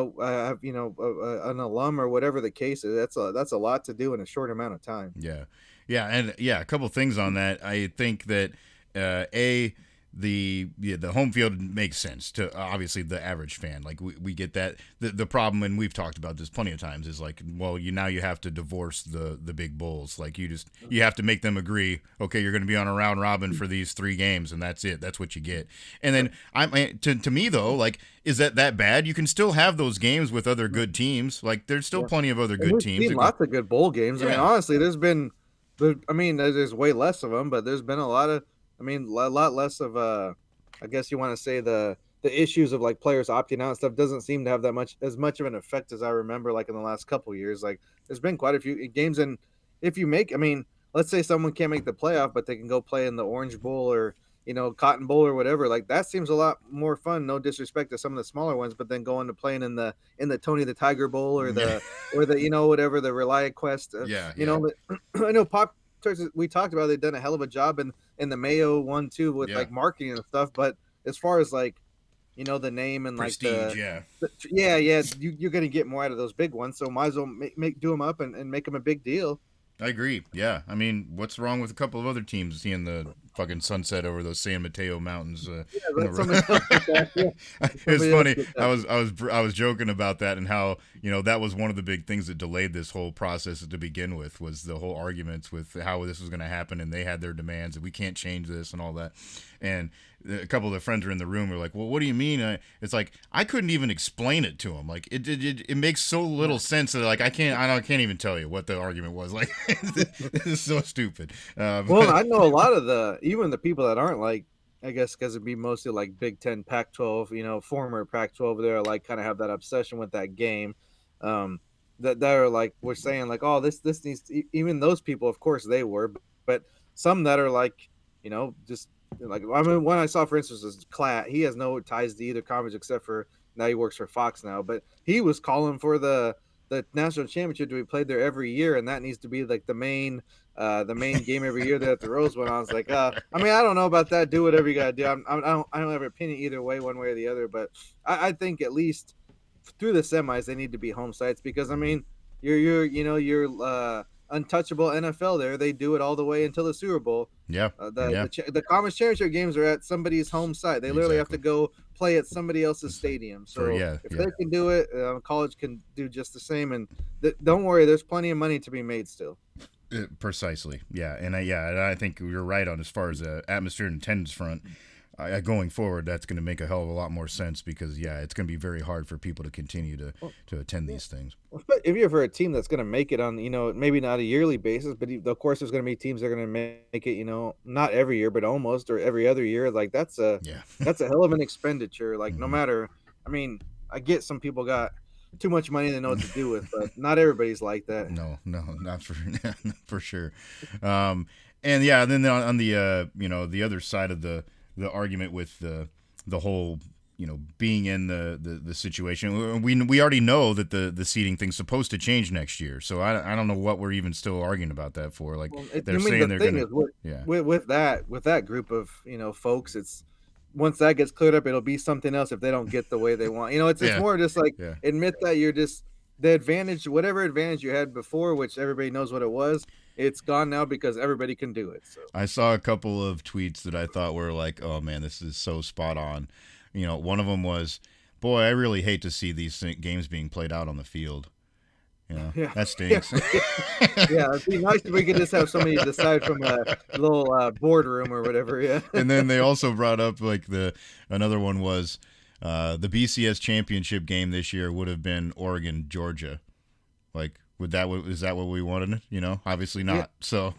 alum or whatever the case is. That's a lot to do in a short amount of time. Yeah, yeah, and yeah, a couple things on that. I think that a the home field makes sense to obviously the average fan. Like we get that. The problem, and we've talked about this plenty of times, is like, well, you have to divorce the big bulls. Like you have to make them agree. Okay, you're going to be on a round robin for these 3 games, and that's it. That's what you get. And then to me though, like, is that bad? You can still have those games with other good teams. Like there's still Yeah. plenty of other And good we've teams. seen lots of good bowl games. I mean, Yeah. honestly, I mean, there's way less of them, but there's been a lot of, I mean, a lot less of, I guess you want to say the issues of like players opting out and stuff doesn't seem to have as much of an effect as I remember, like in the last couple of years. Like, there's been quite a few games, and if you make, I mean, let's say someone can't make the playoff, but they can go play in the Orange Bowl or Cotton Bowl or whatever. Like that seems a lot more fun. No disrespect to some of the smaller ones, but then going to playing in the Tony the Tiger Bowl or the whatever the Relia Quest. Yeah, yeah. I know Pop Tarts. We talked about they've done a hell of a job in the Mayo one too with Yeah. like marketing and stuff. But as far as like the name and like Prestige, yeah. yeah, you're gonna get more out of those big ones. So might as well do them up and make them a big deal. I agree. Yeah, I mean, what's wrong with a couple of other teams seeing the fucking sunset over those San Mateo Mountains Yeah, in a let row? somebody else get that. Yeah, It was somebody else funny. get I that. was I was I was joking about that and how that was one of the big things that delayed this whole process to begin with was the whole arguments with how this was going to happen and they had their demands and we can't change this and all that. And a couple of the friends were in the room were like, "Well, what do you mean?" It's like I couldn't even explain it to them. Like it makes so little sense that like I can't even tell you what the argument was. Like this is so stupid. Well, I know a lot of even the people that aren't like, I guess, because it'd be mostly like Big Ten, Pac-12, former Pac-12 there, like kind of have that obsession with that game. That are like we're saying like, oh, this needs to, even those people, of course, they were, but some that are like, just like I mean, one I saw for instance is Klatt. He has no ties to either conference except for now he works for Fox now, but he was calling for the national championship to be played there every year, and that needs to be like the main game every year there at the Rose Bowl. I was like, I mean, I don't know about that. Do whatever you gotta do. I don't have an opinion either way, one way or the other. But I think at least through the semis, they need to be home sites because I mean, you're untouchable NFL there. They do it all the way until the Super Bowl. yeah, yeah, The conference championship games are at somebody's home site. They literally have to exactly. go play at somebody else's It's like stadium. for So yeah, if yeah. they can do it, college can do just the same. And don't worry, there's plenty of money to be made still. Precisely, yeah, and I think you're right on as far as the atmosphere and attendance front. Going forward, that's going to make a hell of a lot more sense because yeah, it's going to be very hard for people to continue to attend Yeah. these things. But if you're for a team that's going to make it on, maybe not a yearly basis, but of course there's going to be teams that are going to make it, not every year, but almost or every other year. Like Yeah, that's a hell of an expenditure. Like no hmm matter, I mean, I get some people got too much money they know what to do with, but not everybody's like that. no, no, not for for sure. Um, and yeah, and then on the the other side of the argument with the whole being in the situation we already know that the seating thing's supposed to change next year so I don't know what we're even still arguing about that for like Well, they're I mean, saying the they're thing gonna is with yeah that group of folks, it's once that gets cleared up, it'll be something else if they don't get the way they want. It's yeah more just like yeah admit that you're just the advantage, whatever advantage you had before, which everybody knows what it was. It's gone now because everybody can do it. So I saw a couple of tweets that I thought were like oh man this is so spot on one of them was boy I really hate to see these games being played out on the field yeah, that yeah, stinks. yeah. It'd be nice if we could just have somebody decide from a little boardroom or whatever. Yeah. And then they also brought up like the another one was the BCS championship game this year would have been Oregon Georgia. Like would that is that what we wanted? Obviously Yeah. not. So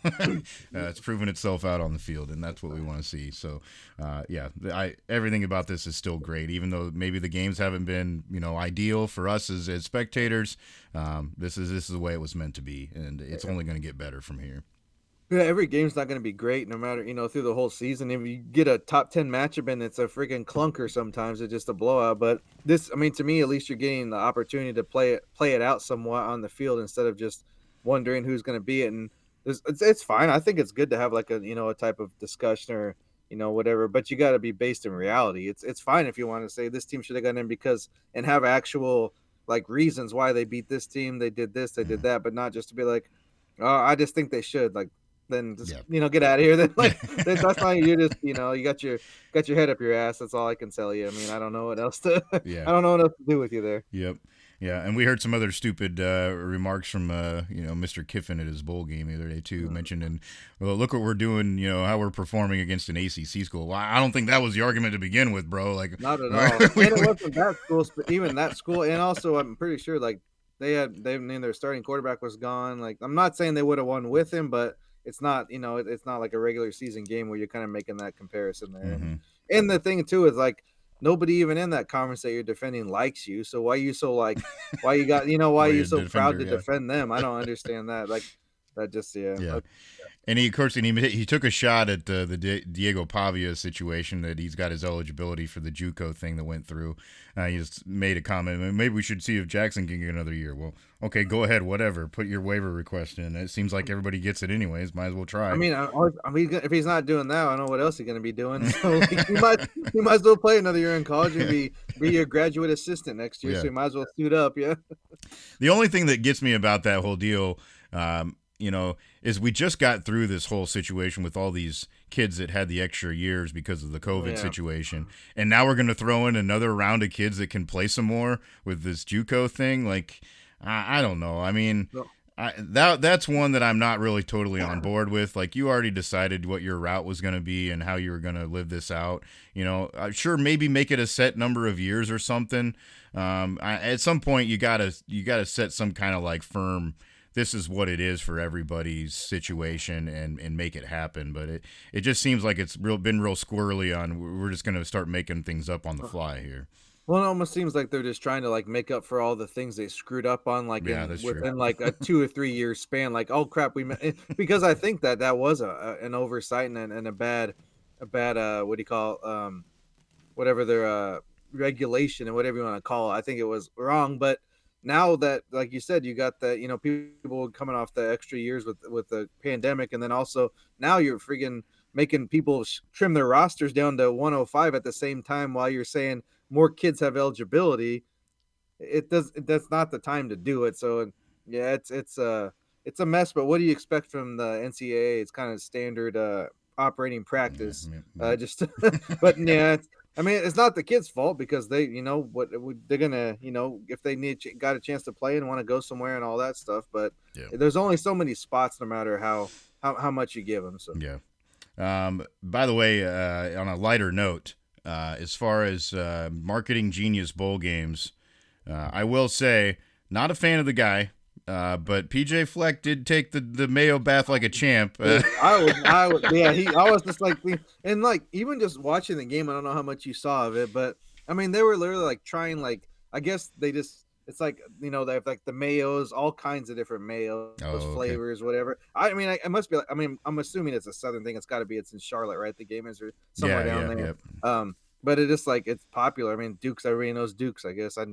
it's proven itself out on the field, and that's what we want to see. So yeah, everything about this is still great, even though maybe the games haven't been ideal for us as spectators. This is the way it was meant to be, and it's only going to get better from here. Yeah, every game's not going to be great, no matter through the whole season. If you get a top 10 matchup and it's a freaking clunker, sometimes it's just a blowout. But this, I mean, to me, at least you're getting the opportunity to play it out somewhat on the field instead of just wondering who's going to be it. And it's fine. I think it's good to have like a type of discussion or whatever. But you got to be based in reality. It's fine if you want to say this team should have gotten in because and have actual like reasons why they beat this team, they did this, they did Mhm. that, but not just to be like, oh, I just think they should like then just Yeah. get out of here. Then like that's fine. You just you got your head up your ass. That's all I can tell you. I mean, I don't know what else to Yeah. I don't know what else to do with you there. Yep. Yeah, and we heard some other stupid remarks from Mr. Kiffin at his bowl game the other day too, mentioning, well, look what we're doing, how we're performing against an ACC school. Well, I don't think that was the argument to begin with, bro. Like, Not at all. And it wasn't that school, but even that school, and also I'm pretty sure like I mean their starting quarterback was gone. Like I'm not saying they would have won with him, but it's not it's not like a regular season game where you're kind of making that comparison there. And hmm the thing too is like nobody even in that conference that you're defending likes you. So why you so like why you got why Well, you you're a so proud defender, to yeah, defend them? I don't understand that. Like that just yeah. yeah. And he, of course, he took a shot at the Diego Pavia situation that he's got his eligibility for the JUCO thing that went through. He just made a comment. Maybe we should see if Jackson can get another year. Well, okay, go ahead, whatever. Put your waiver request in. It seems like everybody gets it anyways. Might as well I try. mean, I mean, if he's not doing that, I don't know what else he's going to be doing. So like, he might as well play another year in college and be your graduate assistant next year. So Yeah. he might as well suit up. Yeah. The only thing that gets me about that whole deal is we just got through this whole situation with all these kids that had the extra years because of the COVID Yeah. situation, and now we're going to throw in another round of kids that can play some more with this JUCO thing. Like, I don't know. I mean, No. that's one that I'm not really totally on board with. Like, you already decided what your route was going to be and how you were going to live this out. Sure, maybe make it a set number of years or something. At some point, you gotta set some kind of like firm. This is what it is for everybody's situation, and make it happen. But it just seems like it's been real squirrely on. We're just going to start making things up on the fly here. Well, it almost seems like they're just trying to like make up for all the things they screwed up on, like Yeah, that's true. within like a 2 or 3 year span. Like, oh crap, because I think that was an oversight and a bad what do you call whatever their regulation and whatever you want to call it. I think it was wrong, but now that, like you said, you got the people coming off the extra years with the pandemic, and then also now you're freaking making people trim their rosters down to 105 at the same time while you're saying more kids have eligibility. That's not the time to do it. So yeah, it's a mess. But what do you expect from the NCAA? It's kind of standard operating practice. Yeah. Just but yeah, I mean, it's not the kids' fault because they, what they're gonna, if they got a chance to play and want to go somewhere and all that stuff. But Yeah. there's only so many spots, no matter how much you give them. So Yeah. By the way, on a lighter note, as far as marketing genius bowl games, I will say, not a fan of the guy, but PJ Fleck did take the Mayo bath like a champ. I would, yeah. I was just like, and like even just watching the game, I don't know how much you saw of it, but I mean, they were literally like trying, like, I guess they just. It's like, they have like the mayos, all kinds of different mayos, flavors, whatever. I mean, it must be. I mean, I'm assuming it's a Southern thing. It's got to be. It's in Charlotte, right? The game is, or somewhere down there. Yep. But it is like, it's popular. I mean, Dukes. Everybody knows Dukes. I guess I'd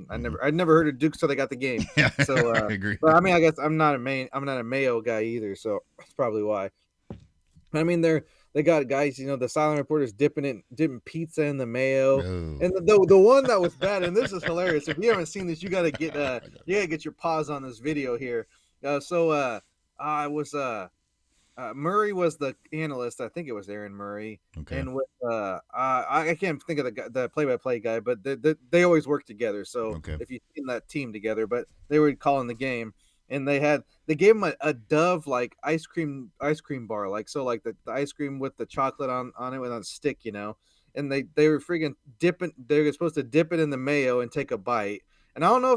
never heard of Dukes till they got the game. So I agree. But I mean, I guess I'm not a Mayo guy either. So that's probably why. I mean, they got guys, the silent reporters dipping pizza in the mayo, and the one that was bad, and this is hilarious. If you haven't seen this, you gotta get your paws on this video here. I was Murray was the analyst. I think it was Aaron Murray, Okay. and with I can't think of the play-by-play guy, but they always work together. So if you've seen that team together, but they were calling the game. And they gave him a Dove like ice cream bar, like, so like the ice cream with the chocolate on it with a stick, and they were freaking dipping. They were supposed to dip it in the mayo and take a bite. And I don't know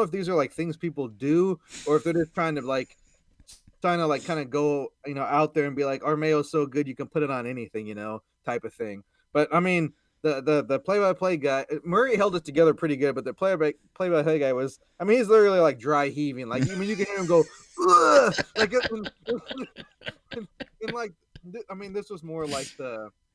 if these are like things people do, or if they're just trying to kind of go out there and be like, our mayo's so good you can put it on anything, type of thing. But I mean, the play-by-play guy, Murray held it together pretty good, but the play-by-play guy was, I mean, he's literally like dry heaving. Like, I mean, you can hear him go, ugh! Like, and like, I mean, this was more like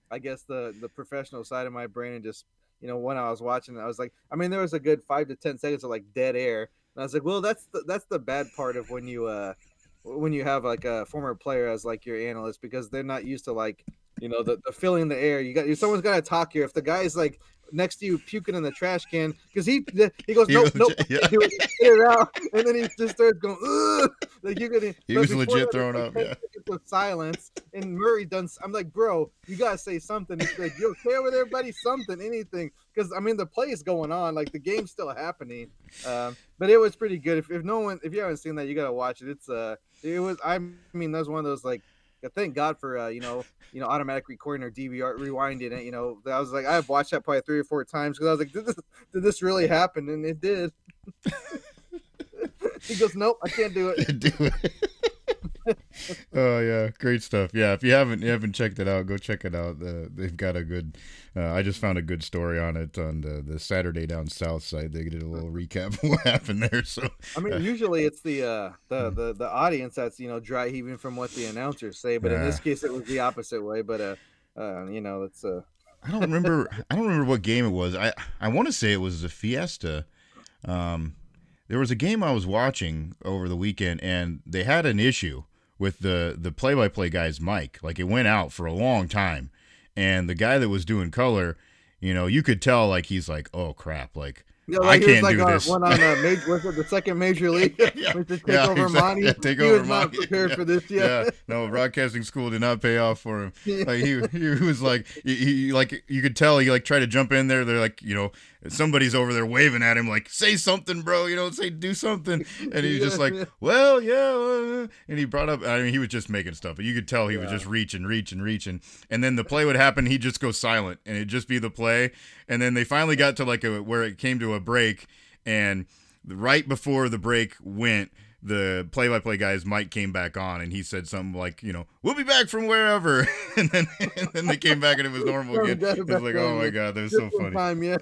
I guess the professional side of my brain, and just, when I was watching it, I was like, I mean, there was a good 5 to 10 seconds of like dead air, and I was like, well, that's the bad part of when you have like a former player as like your analyst, because they're not used to like, the filling the air. Someone's got to talk here. If the guy's like next to you puking in the trash can, because he goes, nope, Yeah. do it, get it out, and then he just starts going, ugh! Like, you're gonna. He was legit throwing up. Yeah. With silence, and Murray done. I'm like, bro, you gotta say something. He's like, you okay over there, buddy? Something, anything, because I mean, the play is going on, like the game's still happening. But it was pretty good. If you haven't seen that, you gotta watch it. It was. I mean, that was one of those, like, thank God for automatic recording or DVR rewinding it. I was like, I've watched that probably 3 or 4 times, because I was like, did this really happen? And it did. He goes, nope, I can't do it. Do it. Oh yeah, great stuff. Yeah, if you haven't checked it out, go check it out. They've got a good. I just found a good story on it on the Saturday Down South side. They did a little recap of what happened there. So I mean, usually it's the audience that's dry heaving from what the announcers say, but in this case it was the opposite way. But it's I don't remember what game it was. I want to say it was the Fiesta. There was a game I was watching over the weekend, and they had an issue with the play-by-play guy's mic. Like, it went out for a long time, and the guy that was doing color, you could tell, like, he's like, oh crap, like Yeah, I like he was can't like do on this. one on major was it the second major league Yeah, with the yeah, takeover exactly. Monty? Yeah, take He over was my not prepared yeah, for this yet. yeah. No, broadcasting school did not pay off for him. Yeah. Like he was like he like you could tell he like tried to jump in there. They're like somebody's over there waving at him like say something, bro. Say do something, and he's just Yeah, like yeah. well yeah, and he brought up. I mean he was just making stuff, but you could tell he was Yeah. just reaching, and then the play would happen. He'd just go silent, and it'd just be the play, and then they finally got to like where it came to a break. And right before the break went, the play-by-play guy's mic came back on, and he said something like, "We'll be back from wherever," and then they came back, and it was normal again. Got it It was back like, on, oh my yeah. god, that was Just so in funny. time, yeah.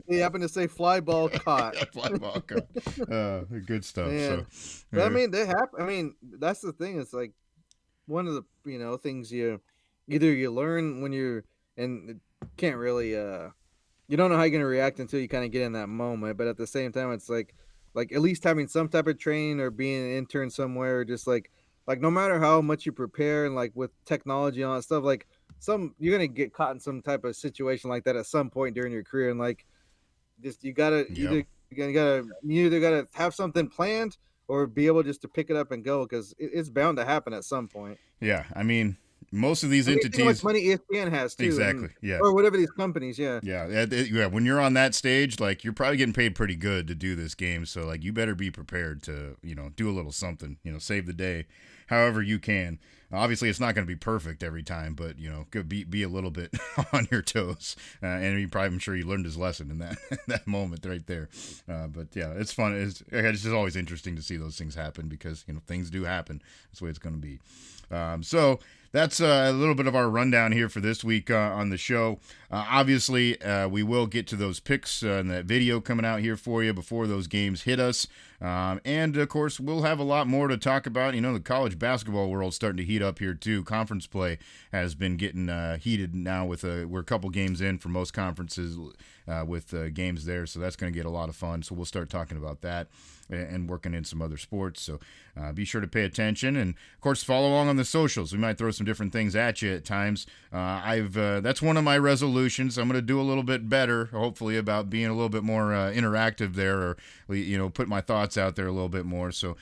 He happened to say fly ball caught. Yeah, fly ball caught. Good stuff. Man. So, But I mean, they happen. I mean, that's the thing. It's like one of the things either you learn when you're and it can't really you don't know how you're gonna react until you kind of get in that moment. But at the same time, it's like at least having some type of training or being an intern somewhere, just like no matter how much you prepare and like with technology and all that stuff, like you're gonna get caught in some type of situation like that at some point during your career, and like just you gotta yep. you either gotta have something planned or be able just to pick it up and go because it's bound to happen at some point. Yeah, I mean, most of these I mean, think how much entities, money ESPN has too, and exactly. Yeah. or whatever these companies. Yeah, Yeah. When you're on that stage, like you're probably getting paid pretty good to do this game. So like you better be prepared to do a little something. Save the day, however you can. Obviously, it's not going to be perfect every time, but could be a little bit on your toes. And I'm sure you learned his lesson in that that moment right there. But yeah, it's fun. It's just always interesting to see those things happen because things do happen. That's the way it's going to be. So that's a little bit of our rundown here for this week on the show. Obviously, we will get to those picks and that video coming out here for you before those games hit us. And, of course, we'll have a lot more to talk about. The college basketball world's starting to heat up here, too. Conference play has been getting heated now we're a couple games in for most conferences with games there. So that's going to get a lot of fun. So we'll start talking about that and working in some other sports. So be sure to pay attention. And, of course, follow along on the socials. We might throw some different things at you at times. That's one of my resolutions. I'm going to do a little bit better, hopefully, about being a little bit more interactive there or, put my thoughts out there a little bit more. So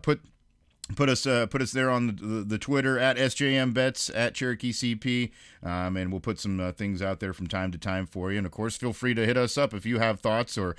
put us there on the Twitter at SJMBets at Cherokee CP, and we'll put some things out there from time to time for you. And of course, feel free to hit us up if you have thoughts or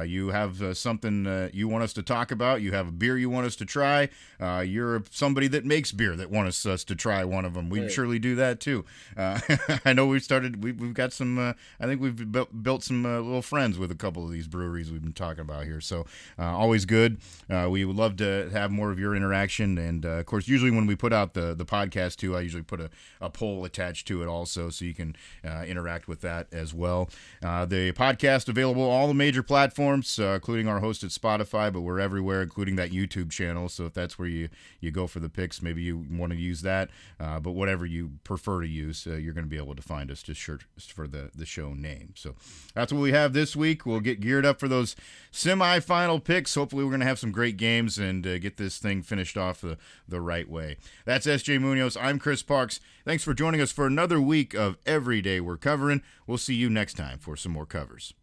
you have something you want us to talk about. You have a beer you want us to try. You're somebody that makes beer that wants us to try one of them. We'd surely do that too. I know we've got some. I think we've built some little friends with a couple of these breweries we've been talking about here. So always good. We would love to have more of your interaction. And of course, usually when we put out the podcast too, I usually put a poll attached to it also, so you can interact with that as well. The podcast available on all the major platforms, including our host at Spotify, but we're everywhere, including that YouTube channel. So if that's where you go for the picks, maybe you want to use that. But whatever you prefer to use, you're going to be able to find us just for the show name. So that's what we have this week. We'll get geared up for those semifinal picks. Hopefully, we're going to have some great games and get this thing finished off the right way. That's SJ Munoz. I'm Chris Parks. Thanks for joining us for another week of Every Day We're Covering. We'll see you next time for some more covers.